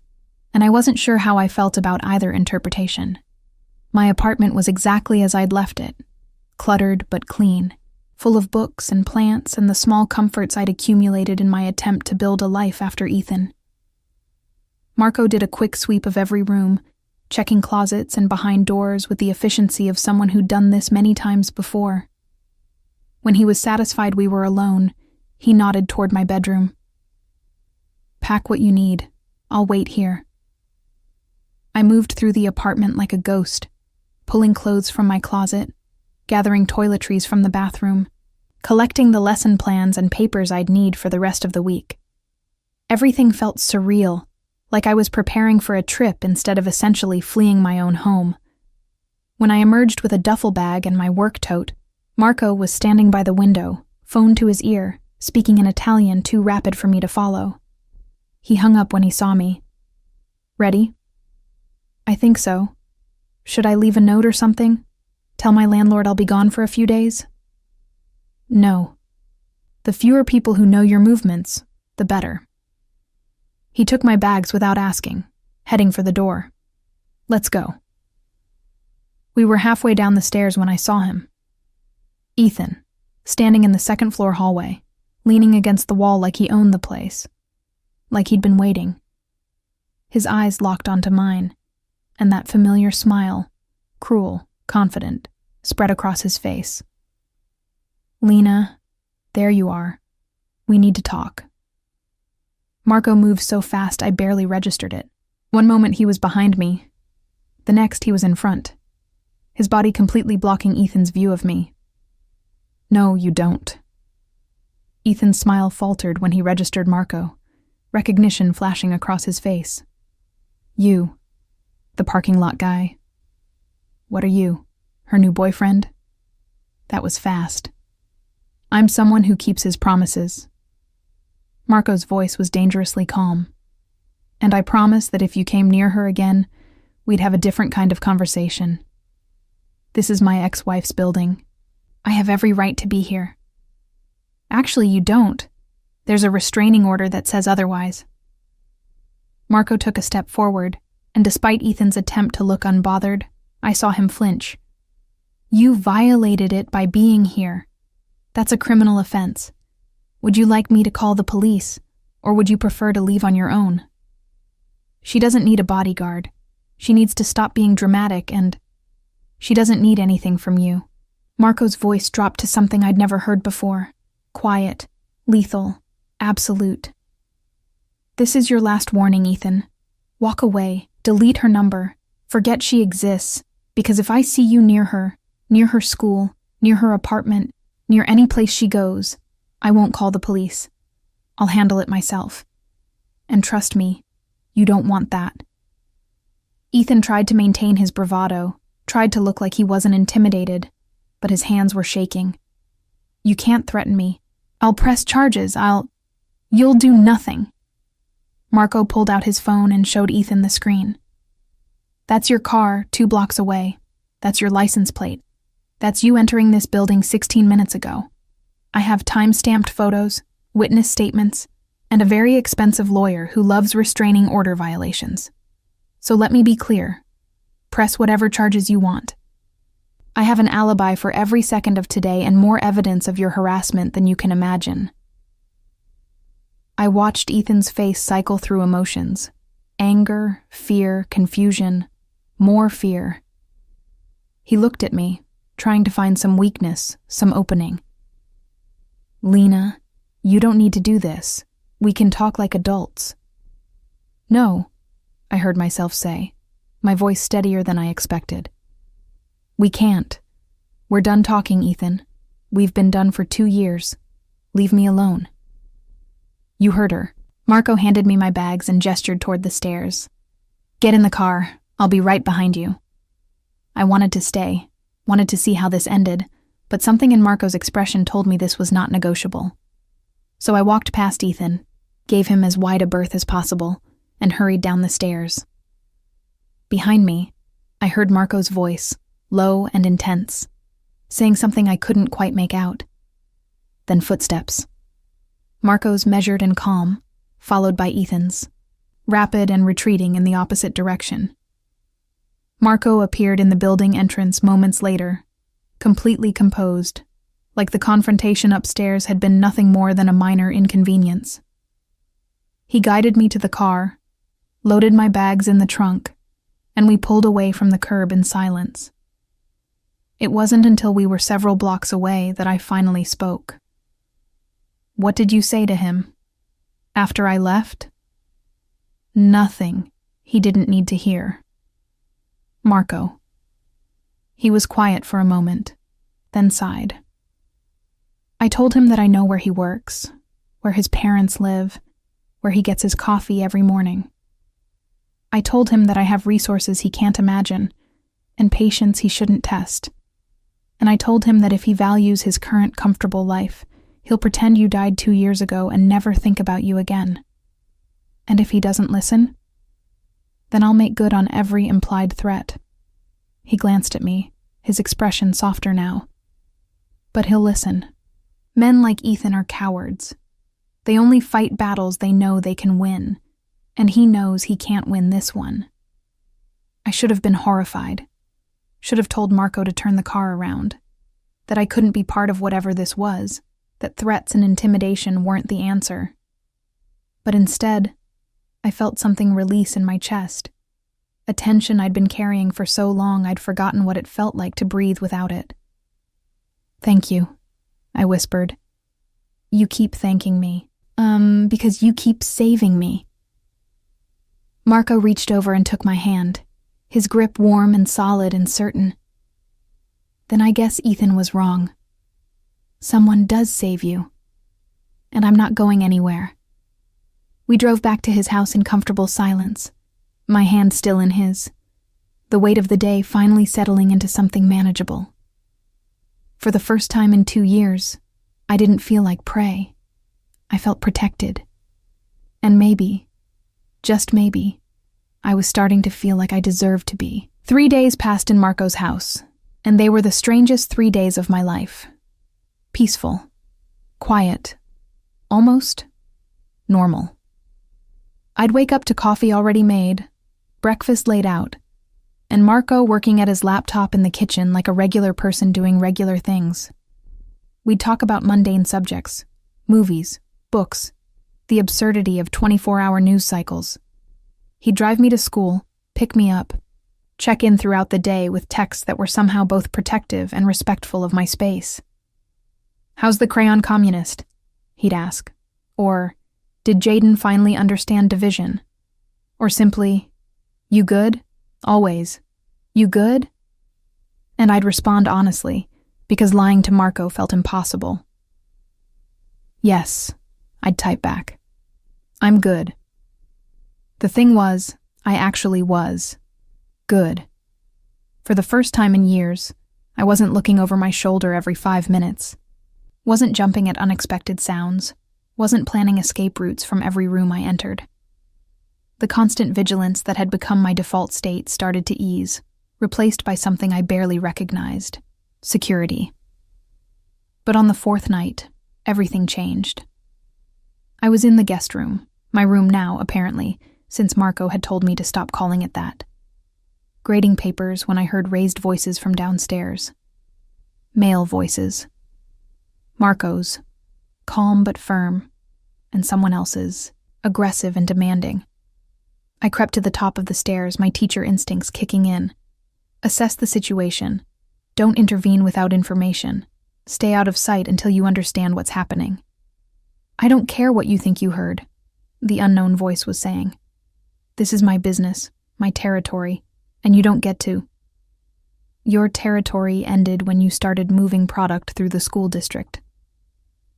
and I wasn't sure how I felt about either interpretation. My apartment was exactly as I'd left it, cluttered but clean, full of books and plants and the small comforts I'd accumulated in my attempt to build a life after Ethan. Marco did a quick sweep of every room, checking closets and behind doors with the efficiency of someone who'd done this many times before. When he was satisfied we were alone, he nodded toward my bedroom. "Pack what you need. I'll wait here." I moved through the apartment like a ghost, pulling clothes from my closet, gathering toiletries from the bathroom, collecting the lesson plans and papers I'd need for the rest of the week. Everything felt surreal, like I was preparing for a trip instead of essentially fleeing my own home. When I emerged with a duffel bag and my work tote, Marco was standing by the window, phone to his ear, speaking in Italian too rapid for me to follow. He hung up when he saw me. "Ready?" "I think so. Should I leave a note or something? Tell my landlord I'll be gone for a few days?" "No. The fewer people who know your movements, the better." He took my bags without asking, heading for the door. "Let's go." We were halfway down the stairs when I saw him. Ethan, standing in the second-floor hallway, leaning against the wall like he owned the place, like he'd been waiting. His eyes locked onto mine, and that familiar smile, cruel, confident, spread across his face. "Lena, there you are. We need to talk." Marco moved so fast I barely registered it. One moment he was behind me. The next he was in front, his body completely blocking Ethan's view of me. "No, you don't." Ethan's smile faltered when he registered Marco, recognition flashing across his face. "You, the parking lot guy. What are you, her new boyfriend?" That was fast. "I'm someone who keeps his promises." Marco's voice was dangerously calm. "And I promise that if you came near her again, we'd have a different kind of conversation. This is my ex-wife's building. I have every right to be here." "Actually, you don't. There's a restraining order that says otherwise." Marco took a step forward, and despite Ethan's attempt to look unbothered, I saw him flinch. "You violated it by being here. That's a criminal offense. Would you like me to call the police, or would you prefer to leave on your own?" "She doesn't need a bodyguard. She needs to stop being dramatic and she doesn't need anything from you." Marco's voice dropped to something I'd never heard before. Quiet, lethal, absolute. "This is your last warning, Ethan. Walk away, delete her number, forget she exists, because if I see you near her school, near her apartment, near any place she goes, I won't call the police. I'll handle it myself. And trust me, you don't want that." Ethan tried to maintain his bravado, tried to look like he wasn't intimidated, but his hands were shaking. "You can't threaten me. I'll press charges. You'll do nothing." Marco pulled out his phone and showed Ethan the screen. "That's your car 2 blocks away. That's your license plate. That's you entering this building 16 minutes ago. I have time-stamped photos, witness statements, and a very expensive lawyer who loves restraining order violations. So let me be clear. Press whatever charges you want. I have an alibi for every second of today and more evidence of your harassment than you can imagine." I watched Ethan's face cycle through emotions. Anger, fear, confusion, more fear. He looked at me, trying to find some weakness, some opening. "Lena, you don't need to do this. We can talk like adults." "No," I heard myself say, my voice steadier than I expected. "We can't. We're done talking, Ethan. We've been done for 2 years. Leave me alone." "You heard her." Marco handed me my bags and gestured toward the stairs. "Get in the car. I'll be right behind you." I wanted to stay, wanted to see how this ended, but something in Marco's expression told me this was not negotiable. So I walked past Ethan, gave him as wide a berth as possible, and hurried down the stairs. Behind me, I heard Marco's voice, low and intense, saying something I couldn't quite make out. Then footsteps. Marco's measured and calm, followed by Ethan's, rapid and retreating in the opposite direction. Marco appeared in the building entrance moments later, completely composed, like the confrontation upstairs had been nothing more than a minor inconvenience. He guided me to the car, loaded my bags in the trunk, and we pulled away from the curb in silence. It wasn't until we were several blocks away that I finally spoke. "What did you say to him? After I left?" "Nothing he didn't need to hear." "Marco." He was quiet for a moment, then sighed. "I told him that I know where he works, where his parents live, where he gets his coffee every morning. I told him that I have resources he can't imagine, and patience he shouldn't test. And I told him that if he values his current comfortable life, he'll pretend you died 2 years ago and never think about you again. And if he doesn't listen, then I'll make good on every implied threat." He glanced at me, his expression softer now. "But he'll listen. Men like Ethan are cowards. They only fight battles they know they can win, and he knows he can't win this one." I should have been horrified. Should have told Marco to turn the car around, that I couldn't be part of whatever this was, that threats and intimidation weren't the answer. But instead, I felt something release in my chest, a tension I'd been carrying for so long I'd forgotten what it felt like to breathe without it. "Thank you," I whispered. "You keep thanking me. Because you keep saving me." Marco reached over and took my hand, his grip warm and solid and certain. "Then I guess Ethan was wrong. Someone does save you. And I'm not going anywhere." We drove back to his house in comfortable silence, my hand still in his, the weight of the day finally settling into something manageable. For the first time in 2 years, I didn't feel like prey. I felt protected. And maybe, just maybe, I was starting to feel like I deserved to be. 3 days passed in Marco's house, and they were the strangest 3 days of my life. Peaceful, quiet, almost normal. I'd wake up to coffee already made, breakfast laid out, and Marco working at his laptop in the kitchen like a regular person doing regular things. We'd talk about mundane subjects, movies, books, the absurdity of 24-hour news cycles. He'd drive me to school, pick me up, check in throughout the day with texts that were somehow both protective and respectful of my space. "How's the crayon communist?" he'd ask. Or, "Did Jaden finally understand division?" Or simply, "You good? Always. You good?" And I'd respond honestly, because lying to Marco felt impossible. "Yes," I'd type back. "I'm good." The thing was, I actually was good. For the first time in years, I wasn't looking over my shoulder every 5 minutes, wasn't jumping at unexpected sounds, wasn't planning escape routes from every room I entered. The constant vigilance that had become my default state started to ease, replaced by something I barely recognized: security. But on the 4th night, everything changed. I was in the guest room, my room now, apparently, since Marco had told me to stop calling it that. Grading papers when I heard raised voices from downstairs. Male voices. Marco's, calm but firm, and someone else's, aggressive and demanding. I crept to the top of the stairs, my teacher instincts kicking in. Assess the situation. Don't intervene without information. Stay out of sight until you understand what's happening. "I don't care what you think you heard," the unknown voice was saying. "This is my business, my territory, and you don't get to. Your territory ended when you started moving product through the school district."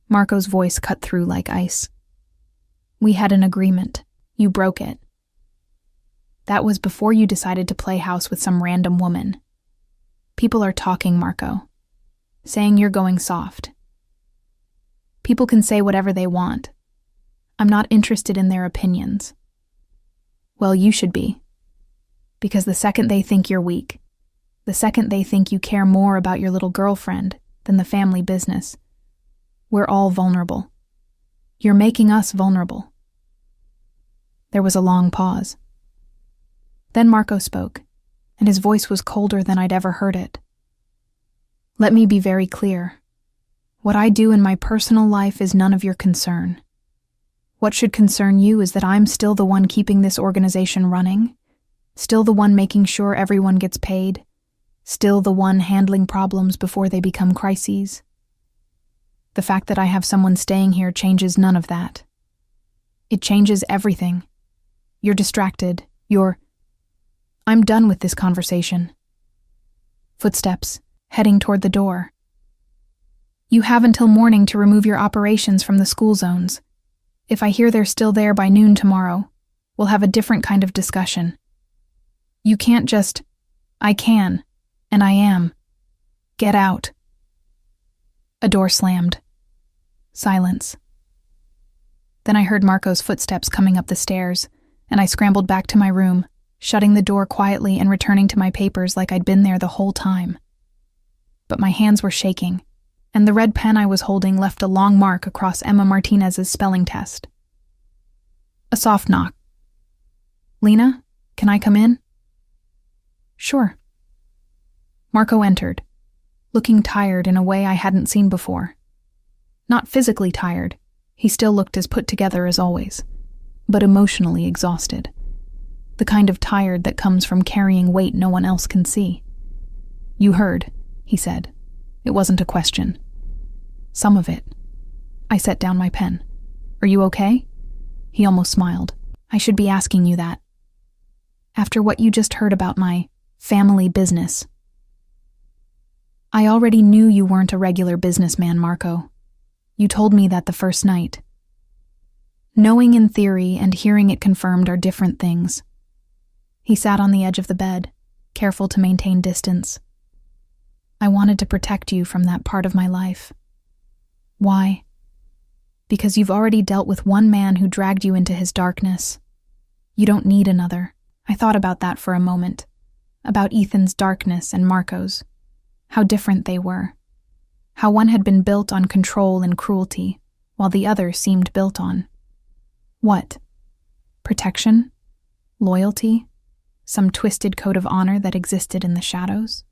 Marco's voice cut through like ice. "We had an agreement. You broke it. That was before you decided to play house with some random woman. People are talking, Marco, saying you're going soft. People can say whatever they want. I'm not interested in their opinions." "Well, you should be. Because the second they think you're weak, the second they think you care more about your little girlfriend than the family business, we're all vulnerable. You're making us vulnerable." There was a long pause. Then Marco spoke, and his voice was colder than I'd ever heard it. "Let me be very clear. What I do in my personal life is none of your concern. What should concern you is that I'm still the one keeping this organization running, still the one making sure everyone gets paid, Still the one handling problems before they become crises. The fact that I have someone staying here changes none of that. It changes everything. You're distracted. I'm done with this conversation. Footsteps, heading toward the door. You have until morning to remove your operations from the school zones. If I hear they're still there by noon tomorrow, we'll have a different kind of discussion. You can't just... I can, and I am. Get out. A door slammed. Silence. Then I heard Marco's footsteps coming up the stairs, and I scrambled back to my room, shutting the door quietly and returning to my papers like I'd been there the whole time. But my hands were shaking, and the red pen I was holding left a long mark across Emma Martinez's spelling test. A soft knock. Lena, can I come in? Sure. Marco entered, looking tired in a way I hadn't seen before. Not physically tired, he still looked as put together as always, but emotionally exhausted. The kind of tired that comes from carrying weight no one else can see. You heard, he said. It wasn't a question. Some of it. I set down my pen. Are you okay? He almost smiled. I should be asking you that. After what you just heard about my family business. I already knew you weren't a regular businessman, Marco. You told me that the first night. Knowing in theory and hearing it confirmed are different things. He sat on the edge of the bed, careful to maintain distance. I wanted to protect you from that part of my life. Why? Because you've already dealt with one man who dragged you into his darkness. You don't need another. I thought about that for a moment. About Ethan's darkness and Marco's. How different they were. How one had been built on control and cruelty, while the other seemed built on... what? Protection? Loyalty? Some twisted code of honor that existed in the shadows?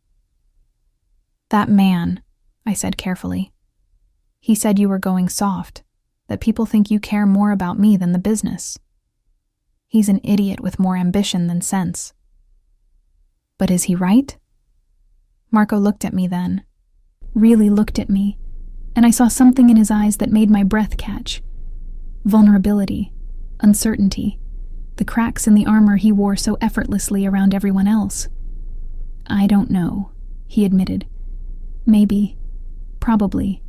That man, I said carefully. He said you were going soft, that people think you care more about me than the business. He's an idiot with more ambition than sense. But is he right? Marco looked at me then, really looked at me, and I saw something in his eyes that made my breath catch. Vulnerability, uncertainty, the cracks in the armor he wore so effortlessly around everyone else. I don't know, he admitted. Maybe, probably.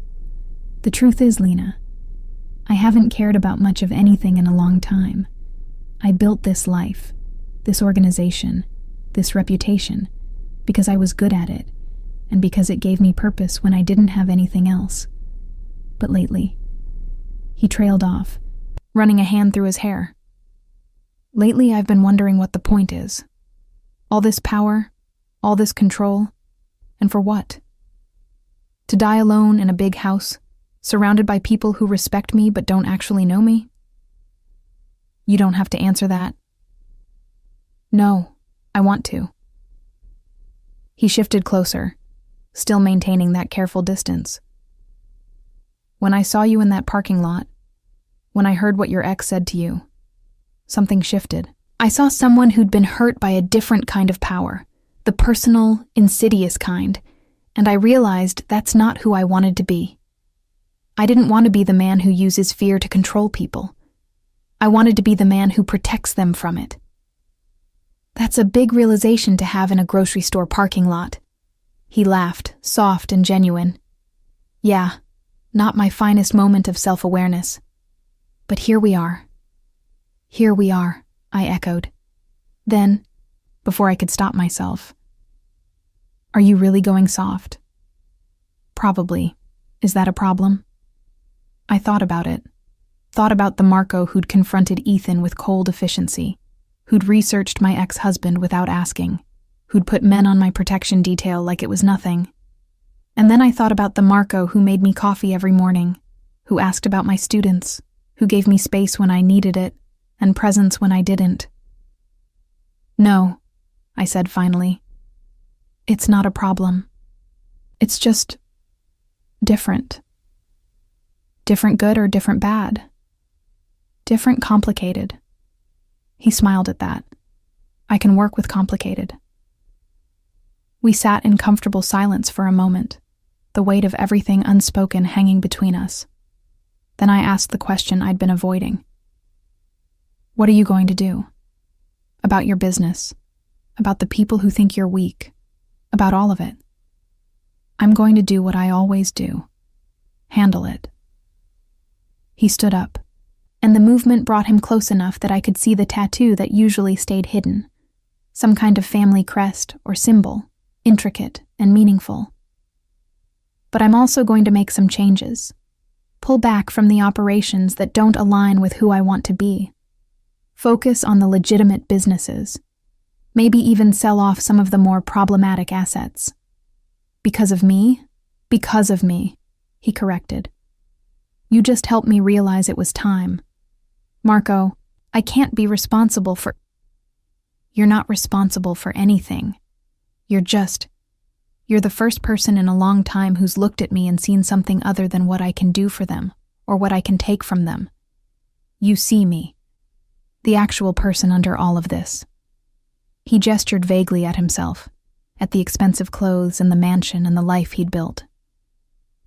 The truth is, Lena, I haven't cared about much of anything in a long time. I built this life, this organization, this reputation, because I was good at it, and because it gave me purpose when I didn't have anything else. But lately, he trailed off, running a hand through his hair. Lately, I've been wondering what the point is. All this power, all this control, and for what? To die alone in a big house, surrounded by people who respect me but don't actually know me? You don't have to answer that. No, I want to. He shifted closer, still maintaining that careful distance. When I saw you in that parking lot, when I heard what your ex said to you, something shifted. I saw someone who'd been hurt by a different kind of power, the personal, insidious kind, and I realized that's not who I wanted to be. I didn't want to be the man who uses fear to control people. I wanted to be the man who protects them from it. That's a big realization to have in a grocery store parking lot. He laughed, soft and genuine. Yeah, not my finest moment of self-awareness. But here we are. Here we are, I echoed. Then, before I could stop myself, are you really going soft? Probably. Is that a problem? I thought about it. Thought about the Marco who'd confronted Ethan with cold efficiency, who'd researched my ex-husband without asking, who'd put men on my protection detail like it was nothing. And then I thought about the Marco who made me coffee every morning, who asked about my students, who gave me space when I needed it, and presence when I didn't. No, I said finally. It's not a problem. It's just different. Different good or different bad? Different complicated. He smiled at that. I can work with complicated. We sat in comfortable silence for a moment, the weight of everything unspoken hanging between us. Then I asked the question I'd been avoiding. What are you going to do? About your business, about the people who think you're weak, about all of it. I'm going to do what I always do. Handle it. He stood up, and the movement brought him close enough that I could see the tattoo that usually stayed hidden, some kind of family crest or symbol, intricate and meaningful. But I'm also going to make some changes. Pull back from the operations that don't align with who I want to be. Focus on the legitimate businesses. Maybe even sell off some of the more problematic assets. Because of me? Because of me, he corrected. You just helped me realize it was time. Marco, I can't be responsible for... You're not responsible for anything. You're the first person in a long time who's looked at me and seen something other than what I can do for them, or what I can take from them. You see me. The actual person under all of this. He gestured vaguely at himself, at the expensive clothes and the mansion and the life he'd built.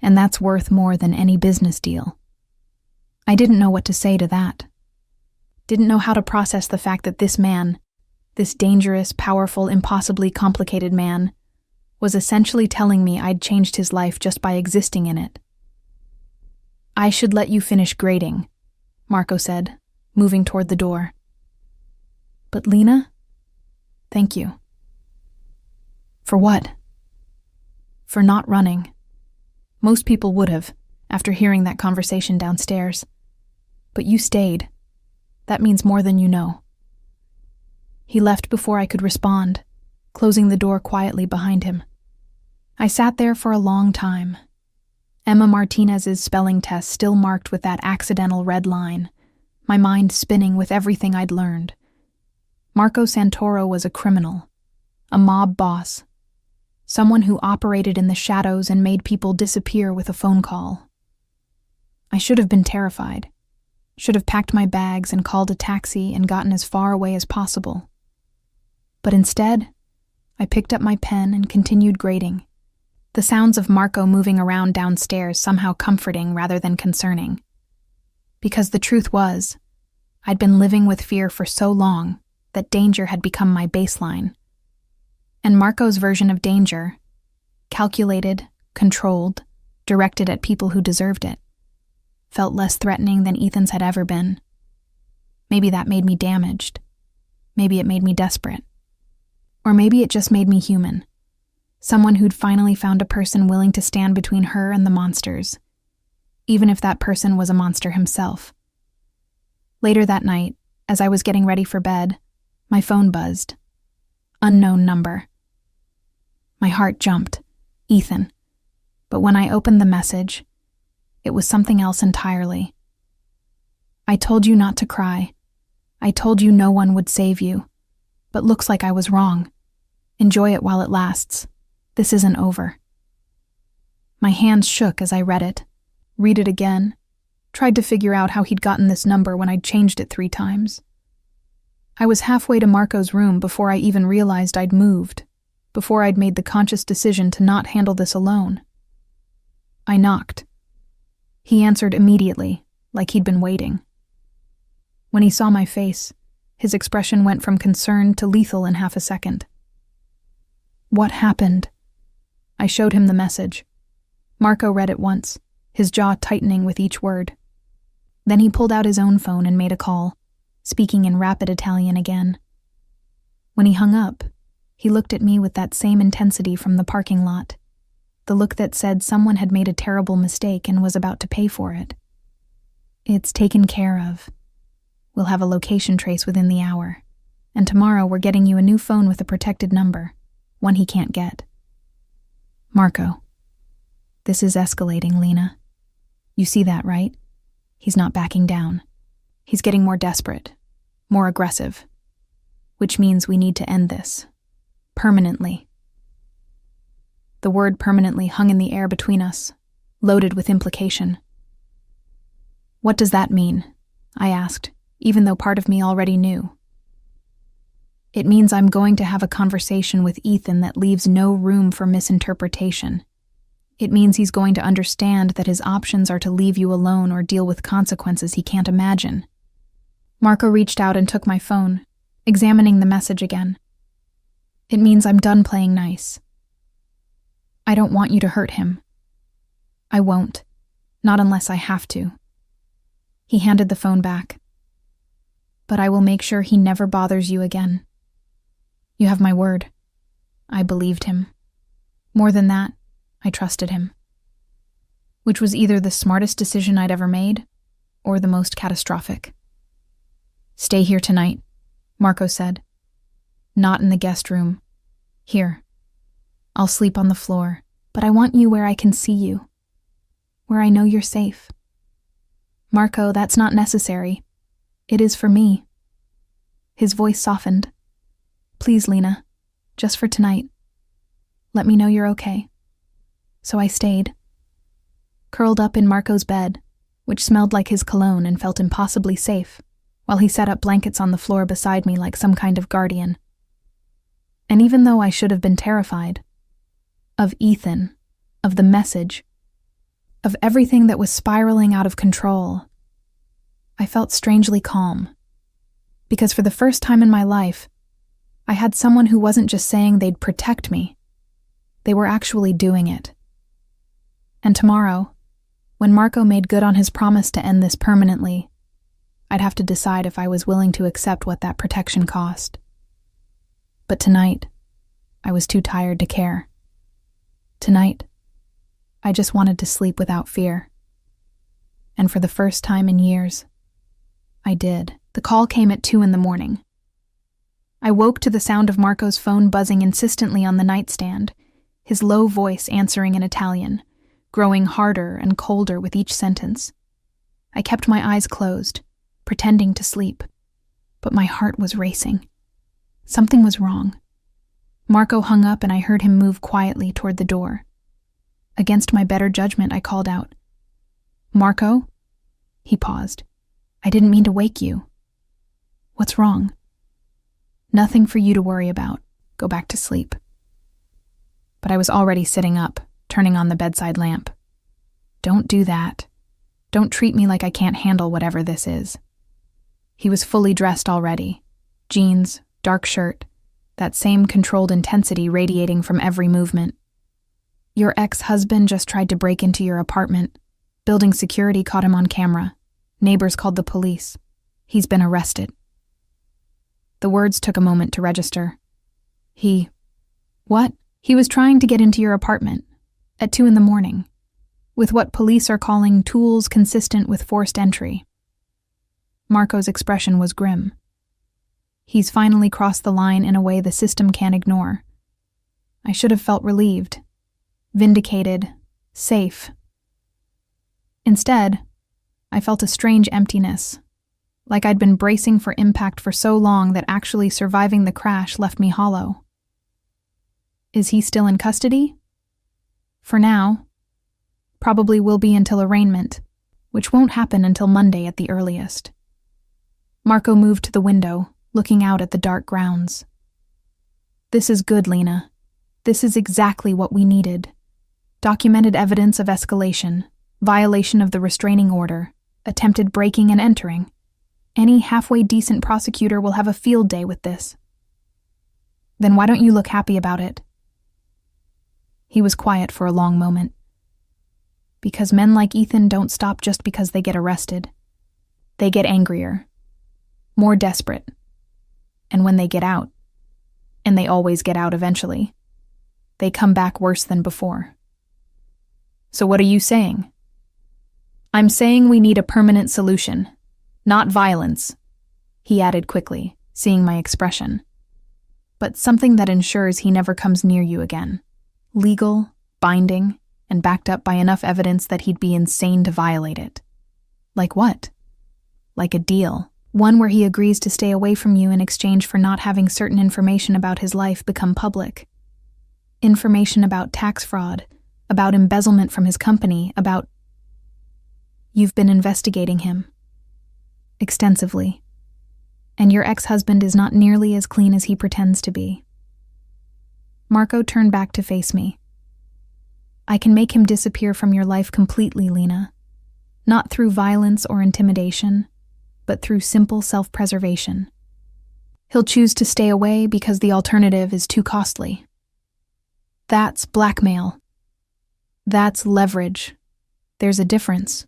And that's worth more than any business deal. I didn't know what to say to that. Didn't know how to process the fact that this man, this dangerous, powerful, impossibly complicated man, was essentially telling me I'd changed his life just by existing in it. I should let you finish grading, Marco said, moving toward the door. But Lena? Thank you. For what? For not running. Most people would have, after hearing that conversation downstairs. But you stayed. That means more than you know. He left before I could respond, closing the door quietly behind him. I sat there for a long time. Emma Martinez's spelling test still marked with that accidental red line, my mind spinning with everything I'd learned. Marco Santoro was a criminal, a mob boss, someone who operated in the shadows and made people disappear with a phone call. I should have been terrified, should have packed my bags and called a taxi and gotten as far away as possible. But instead, I picked up my pen and continued grading, the sounds of Marco moving around downstairs somehow comforting rather than concerning. Because the truth was, I'd been living with fear for so long that danger had become my baseline. And Marco's version of danger, calculated, controlled, directed at people who deserved it, felt less threatening than Ethan's had ever been. Maybe that made me damaged. Maybe it made me desperate. Or maybe it just made me human. Someone who'd finally found a person willing to stand between her and the monsters, even if that person was a monster himself. Later that night, as I was getting ready for bed, my phone buzzed. Unknown number. My heart jumped. Ethan. But when I opened the message, it was something else entirely. I told you not to cry. I told you no one would save you. But looks like I was wrong. Enjoy it while it lasts. This isn't over. My hands shook as I read it. Read it again. Tried to figure out how he'd gotten this number when I'd changed it 3 times. I was halfway to Marco's room before I even realized I'd moved, before I'd made the conscious decision to not handle this alone. I knocked. He answered immediately, like he'd been waiting. When he saw my face, his expression went from concern to lethal in half a second. What happened? I showed him the message. Marco read it once, his jaw tightening with each word. Then he pulled out his own phone and made a call, speaking in rapid Italian again. When he hung up, he looked at me with that same intensity from the parking lot, the look that said someone had made a terrible mistake and was about to pay for it. It's taken care of. We'll have a location trace within the hour, and tomorrow we're getting you a new phone with a protected number, one he can't get. Marco, this is escalating, Lena. You see that, right? He's not backing down. He's getting more desperate, more aggressive, which means we need to end this. Permanently. The word permanently hung in the air between us, loaded with implication. What does that mean? I asked, even though part of me already knew. It means I'm going to have a conversation with Ethan that leaves no room for misinterpretation. It means he's going to understand that his options are to leave you alone or deal with consequences he can't imagine. Marco reached out and took my phone, examining the message again. It means I'm done playing nice. I don't want you to hurt him. I won't, not unless I have to. He handed the phone back. But I will make sure he never bothers you again. You have my word. I believed him. More than that, I trusted him. Which was either the smartest decision I'd ever made, or the most catastrophic. Stay here tonight, Marco said. Not in the guest room. Here. I'll sleep on the floor, but I want you where I can see you. Where I know you're safe. Marco, that's not necessary. It is for me. His voice softened. Please, Lena, just for tonight. Let me know you're okay. So I stayed. Curled up in Marco's bed, which smelled like his cologne and felt impossibly safe, while he set up blankets on the floor beside me like some kind of guardian. And even though I should have been terrified, of Ethan, of the message, of everything that was spiraling out of control, I felt strangely calm. Because for the first time in my life, I had someone who wasn't just saying they'd protect me. They were actually doing it. And tomorrow, when Marco made good on his promise to end this permanently, I'd have to decide if I was willing to accept what that protection cost. But tonight, I was too tired to care. Tonight, I just wanted to sleep without fear. And for the first time in years, I did. The call came at 2 a.m. I woke to the sound of Marco's phone buzzing insistently on the nightstand, his low voice answering in Italian, growing harder and colder with each sentence. I kept my eyes closed, pretending to sleep, but my heart was racing. Something was wrong. Marco hung up and I heard him move quietly toward the door. Against my better judgment, I called out, "Marco?" He paused. "I didn't mean to wake you." "What's wrong?" "Nothing for you to worry about. Go back to sleep." But I was already sitting up, turning on the bedside lamp. "Don't do that. Don't treat me like I can't handle whatever this is." He was fully dressed already. Jeans, dark shirt, that same controlled intensity radiating from every movement. "Your ex-husband just tried to break into your apartment. Building security caught him on camera. Neighbors called the police. He's been arrested." The words took a moment to register. What? He was trying to get into your apartment, at 2 a.m, with what police are calling tools consistent with forced entry. Marco's expression was grim. He's finally crossed the line in a way the system can't ignore. I should have felt relieved, vindicated, safe. Instead, I felt a strange emptiness, like I'd been bracing for impact for so long that actually surviving the crash left me hollow. Is he still in custody? For now. Probably will be until arraignment, which won't happen until Monday at the earliest. Marco moved to the window, looking out at the dark grounds. "This is good, Lena. This is exactly what we needed. Documented evidence of escalation, violation of the restraining order, attempted breaking and entering. Any halfway decent prosecutor will have a field day with this." "Then why don't you look happy about it?" He was quiet for a long moment. "Because men like Ethan don't stop just because they get arrested. They get angrier, more desperate. And when they get out, and they always get out eventually, they come back worse than before." "So what are you saying?" "I'm saying we need a permanent solution. Not violence," he added quickly, seeing my expression. "But something that ensures he never comes near you again. Legal, binding, and backed up by enough evidence that he'd be insane to violate it." "Like what?" "Like a deal. One where he agrees to stay away from you in exchange for not having certain information about his life become public. Information about tax fraud, about embezzlement from his company, about... You've been investigating him. Extensively. And your ex-husband is not nearly as clean as he pretends to be. Marco turned back to face me. I can make him disappear from your life completely, Lena. Not through violence or intimidation, but through simple self-preservation. He'll choose to stay away because the alternative is too costly. That's blackmail. That's leverage. There's a difference.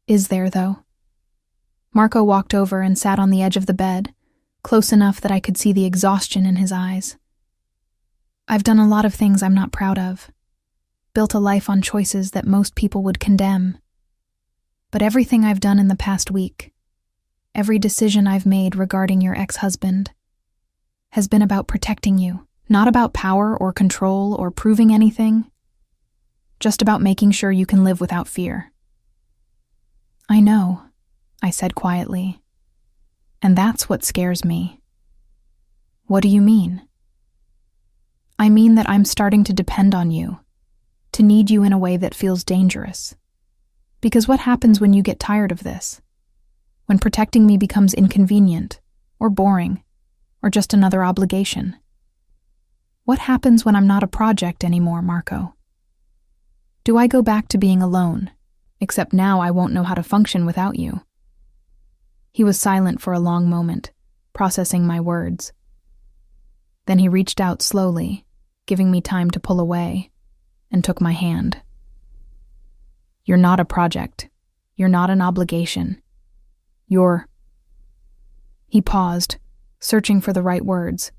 Is there, though? Marco walked over and sat on the edge of the bed, close enough that I could see the exhaustion in his eyes. I've done a lot of things I'm not proud of. Built a life on choices that most people would condemn. But everything I've done in the past week, every decision I've made regarding your ex-husband, has been about protecting you, not about power or control or proving anything, just about making sure you can live without fear. I know, I said quietly, and that's what scares me. What do you mean? I mean that I'm starting to depend on you, to need you in a way that feels dangerous. Because what happens when you get tired of this? When protecting me becomes inconvenient, or boring, or just another obligation? What happens when I'm not a project anymore, Marco? Do I go back to being alone, except now I won't know how to function without you? He was silent for a long moment, processing my words. Then he reached out slowly, giving me time to pull away, and took my hand. You're not a project. You're not an obligation. He paused, searching for the right words.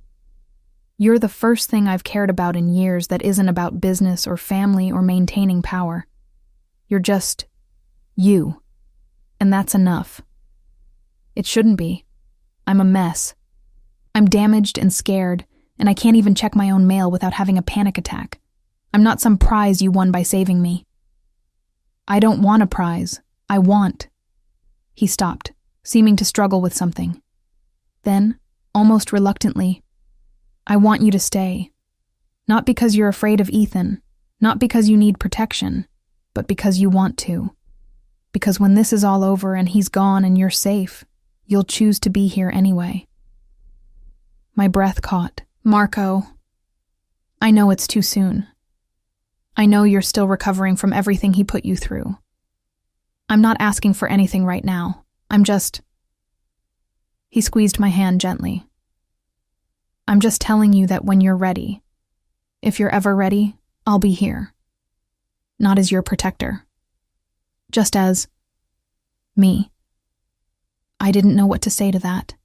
You're the first thing I've cared about in years that isn't about business or family or maintaining power. You're just you. And that's enough. It shouldn't be. I'm a mess. I'm damaged and scared, and I can't even check my own mail without having a panic attack. I'm not some prize you won by saving me. I don't want a prize. I want. He stopped, seeming to struggle with something. Then, almost reluctantly, I want you to stay. Not because you're afraid of Ethan, not because you need protection, but because you want to. Because when this is all over and he's gone and you're safe, you'll choose to be here anyway. My breath caught. Marco, I know it's too soon. I know you're still recovering from everything he put you through. I'm not asking for anything right now. He squeezed my hand gently. I'm just telling you that when you're ready, if you're ever ready, I'll be here. Not as your protector. Just as me. I didn't know what to say to that.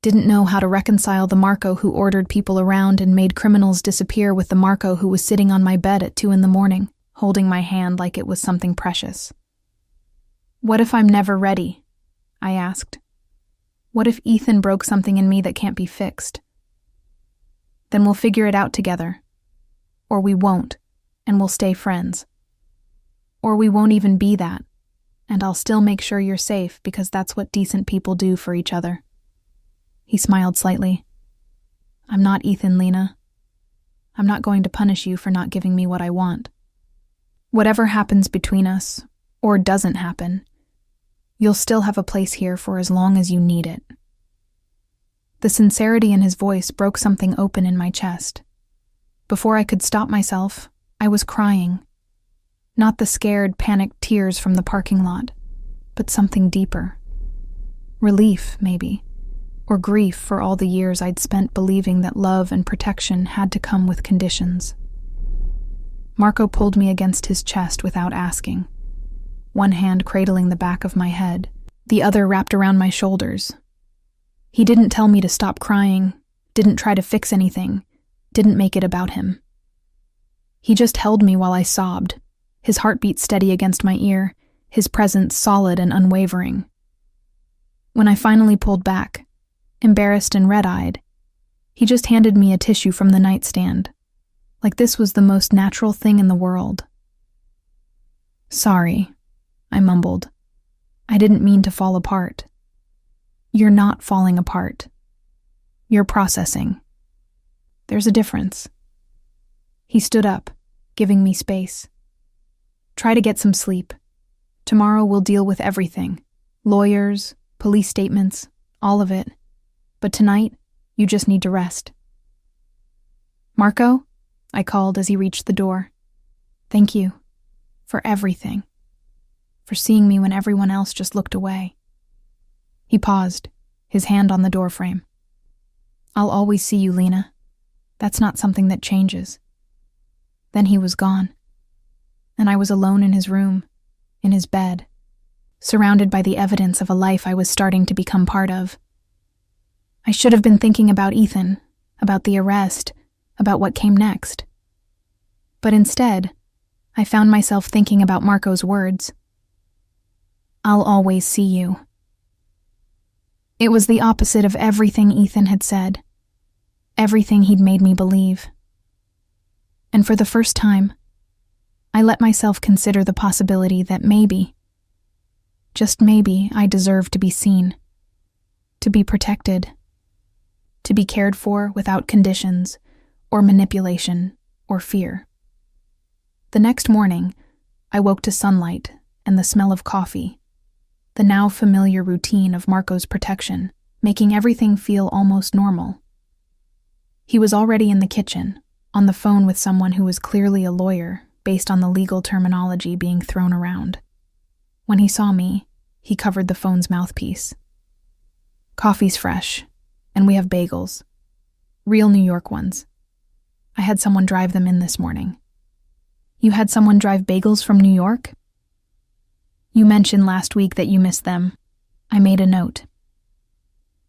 Didn't know how to reconcile the Marco who ordered people around and made criminals disappear with the Marco who was sitting on my bed at 2 a.m, holding my hand like it was something precious. What if I'm never ready? I asked. What if Ethan broke something in me that can't be fixed? Then we'll figure it out together. Or we won't, and we'll stay friends. Or we won't even be that, and I'll still make sure you're safe because that's what decent people do for each other. He smiled slightly. I'm not Ethan, Lena. I'm not going to punish you for not giving me what I want. Whatever happens between us, or doesn't happen, you'll still have a place here for as long as you need it. The sincerity in his voice broke something open in my chest. Before I could stop myself, I was crying. Not the scared, panicked tears from the parking lot, but something deeper. Relief, maybe. Or grief for all the years I'd spent believing that love and protection had to come with conditions. Marco pulled me against his chest without asking, one hand cradling the back of my head, the other wrapped around my shoulders. He didn't tell me to stop crying, didn't try to fix anything, didn't make it about him. He just held me while I sobbed, his heartbeat steady against my ear, his presence solid and unwavering. When I finally pulled back, embarrassed and red-eyed, he just handed me a tissue from the nightstand, like this was the most natural thing in the world. Sorry, I mumbled. I didn't mean to fall apart. You're not falling apart. You're processing. There's a difference. He stood up, giving me space. Try to get some sleep. Tomorrow we'll deal with everything. Lawyers, police statements, all of it. But tonight, you just need to rest. Marco? I called as he reached the door. Thank you. For everything. For seeing me when everyone else just looked away. He paused, his hand on the doorframe. I'll always see you, Lena. That's not something that changes. Then he was gone. And I was alone in his room, in his bed, surrounded by the evidence of a life I was starting to become part of. I should have been thinking about Ethan, about the arrest, about what came next. But instead, I found myself thinking about Marco's words. I'll always see you. It was the opposite of everything Ethan had said, everything he'd made me believe. And for the first time, I let myself consider the possibility that maybe, just maybe, I deserve to be seen, to be protected, to be cared for without conditions, or manipulation, or fear. The next morning, I woke to sunlight and the smell of coffee, the now familiar routine of Marco's protection, making everything feel almost normal. He was already in the kitchen, on the phone with someone who was clearly a lawyer, based on the legal terminology being thrown around. When he saw me, he covered the phone's mouthpiece. Coffee's fresh, and we have bagels. Real New York ones. I had someone drive them in this morning. You had someone drive bagels from New York? You mentioned last week that you missed them. I made a note.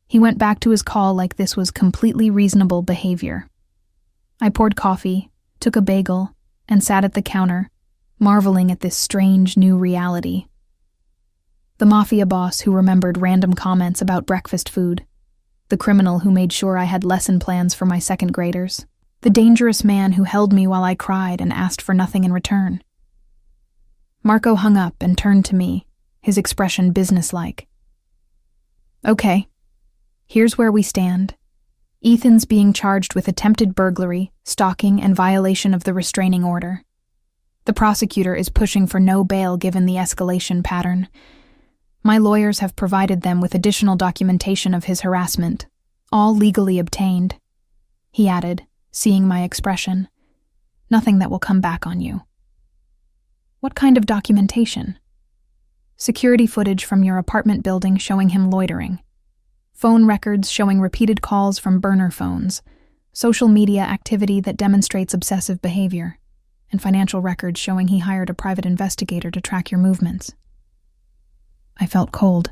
He went back to his call like this was completely reasonable behavior. I poured coffee, took a bagel, and sat at the counter, marveling at this strange new reality. The MAFIA boss who remembered random comments about breakfast food, the criminal who made sure I had lesson plans for my second graders, the dangerous man who held me while I cried and asked for nothing in return. Marco hung up and turned to me, his expression businesslike. Okay, here's where we stand. Ethan's being charged with attempted burglary, stalking, and violation of the restraining order. The prosecutor is pushing for no bail given the escalation pattern. My lawyers have provided them with additional documentation of his harassment, all legally obtained. He added, seeing my expression. Nothing that will come back on you. What kind of documentation? Security footage from your apartment building showing him loitering. Phone records showing repeated calls from burner phones. Social media activity that demonstrates obsessive behavior. And financial records showing he hired a private investigator to track your movements. I felt cold.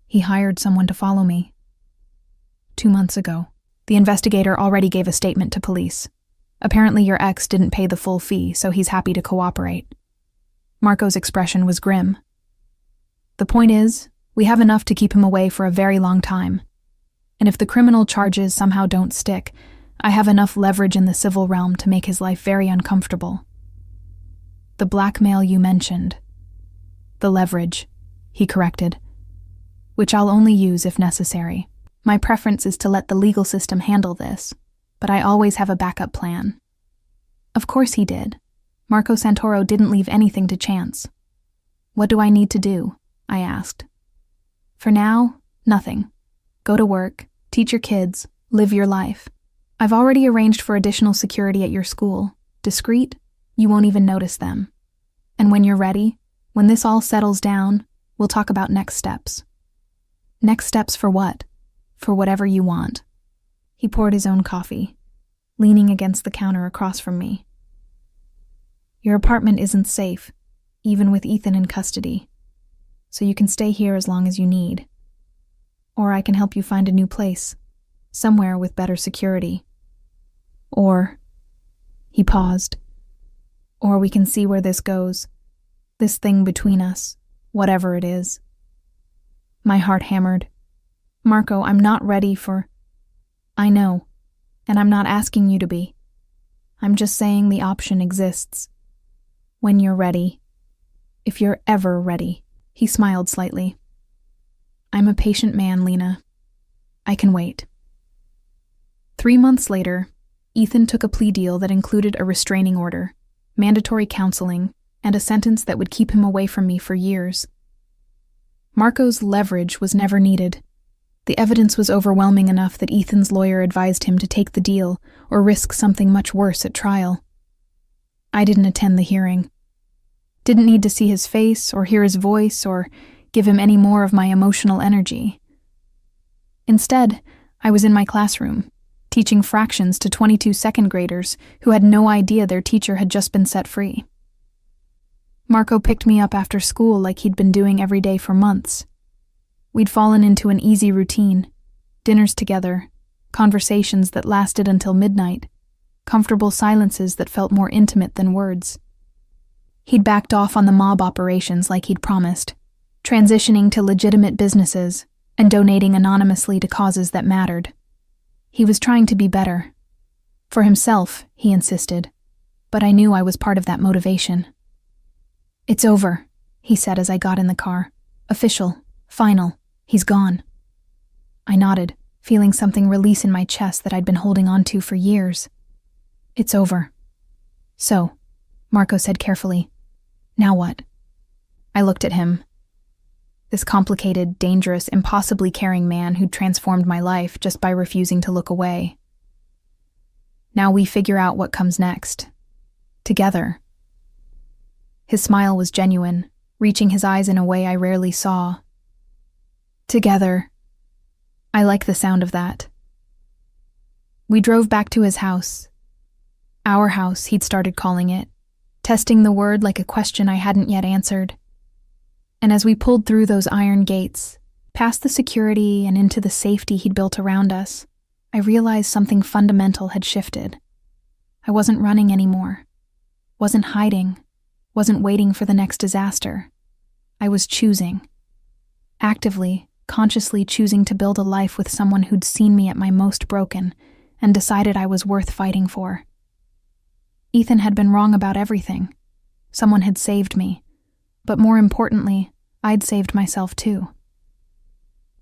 He hired someone to follow me. 2 months ago, the investigator already gave a statement to police. Apparently your ex didn't pay the full fee, so he's happy to cooperate. Marco's expression was grim. The point is, we have enough to keep him away for a very long time. And if the criminal charges somehow don't stick, I have enough leverage in the civil realm to make his life very uncomfortable. The blackmail you mentioned. The leverage, he corrected, which I'll only use if necessary. My preference is to let the legal system handle this, but I always have a backup plan. Of course he did. Marco Santoro didn't leave anything to chance. What do I need to do? I asked. For now, nothing. Go to work, teach your kids, live your life. I've already arranged for additional security at your school. Discreet, you won't even notice them. And when you're ready, when this all settles down, we'll talk about next steps. Next steps for what? For whatever you want. He poured his own coffee, leaning against the counter across from me. Your apartment isn't safe, even with Ethan in custody, so you can stay here as long as you need. Or I can help you find a new place, somewhere with better security. Or, he paused, or we can see where this goes, this thing between us, whatever it is. My heart hammered. Marco, I'm not ready for... I know, and I'm not asking you to be. I'm just saying the option exists. When you're ready. If you're ever ready. He smiled slightly. I'm a patient man, Lena. I can wait. 3 months later, Ethan took a plea deal that included a restraining order, mandatory counseling, and a sentence that would keep him away from me for years. Marco's leverage was never needed. The evidence was overwhelming enough that Ethan's lawyer advised him to take the deal or risk something much worse at trial. I didn't attend the hearing. Didn't need to see his face or hear his voice or give him any more of my emotional energy. Instead, I was in my classroom, teaching fractions to 22 second graders who had no idea their teacher had just been set free. Marco picked me up after school like he'd been doing every day for months. We'd fallen into an easy routine, dinners together, conversations that lasted until midnight, comfortable silences that felt more intimate than words. He'd backed off on the mob operations like he'd promised, transitioning to legitimate businesses and donating anonymously to causes that mattered. He was trying to be better. For himself, he insisted, but I knew I was part of that motivation. "It's over," he said as I got in the car. "Official. Final. He's gone." I nodded, feeling something release in my chest that I'd been holding on to for years. "It's over." "So," Marco said carefully, "now what?" I looked at him. This complicated, dangerous, impossibly caring man who'd transformed my life just by refusing to look away. "Now we figure out what comes next. Together." His smile was genuine, reaching his eyes in a way I rarely saw. Together. I like the sound of that. We drove back to his house. Our house, he'd started calling it, testing the word like a question I hadn't yet answered. And as we pulled through those iron gates, past the security and into the safety he'd built around us, I realized something fundamental had shifted. I wasn't running anymore, wasn't hiding, wasn't waiting for the next disaster. I was choosing. Actively, consciously choosing to build a life with someone who'd seen me at my most broken and decided I was worth fighting for. Ethan had been wrong about everything. Someone had saved me, but more importantly, I'd saved myself too.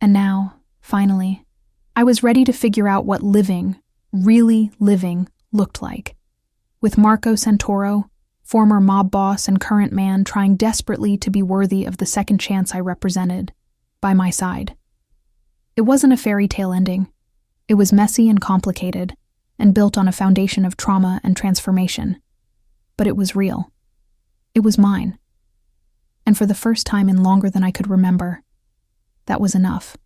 And now, finally, I was ready to figure out what living, really living, looked like. With Marco Santoro, former mob boss and current man trying desperately to be worthy of the second chance I represented, by my side. It wasn't a fairy tale ending. It was messy and complicated, and built on a foundation of trauma and transformation. But it was real. It was mine. And for the first time in longer than I could remember, that was enough.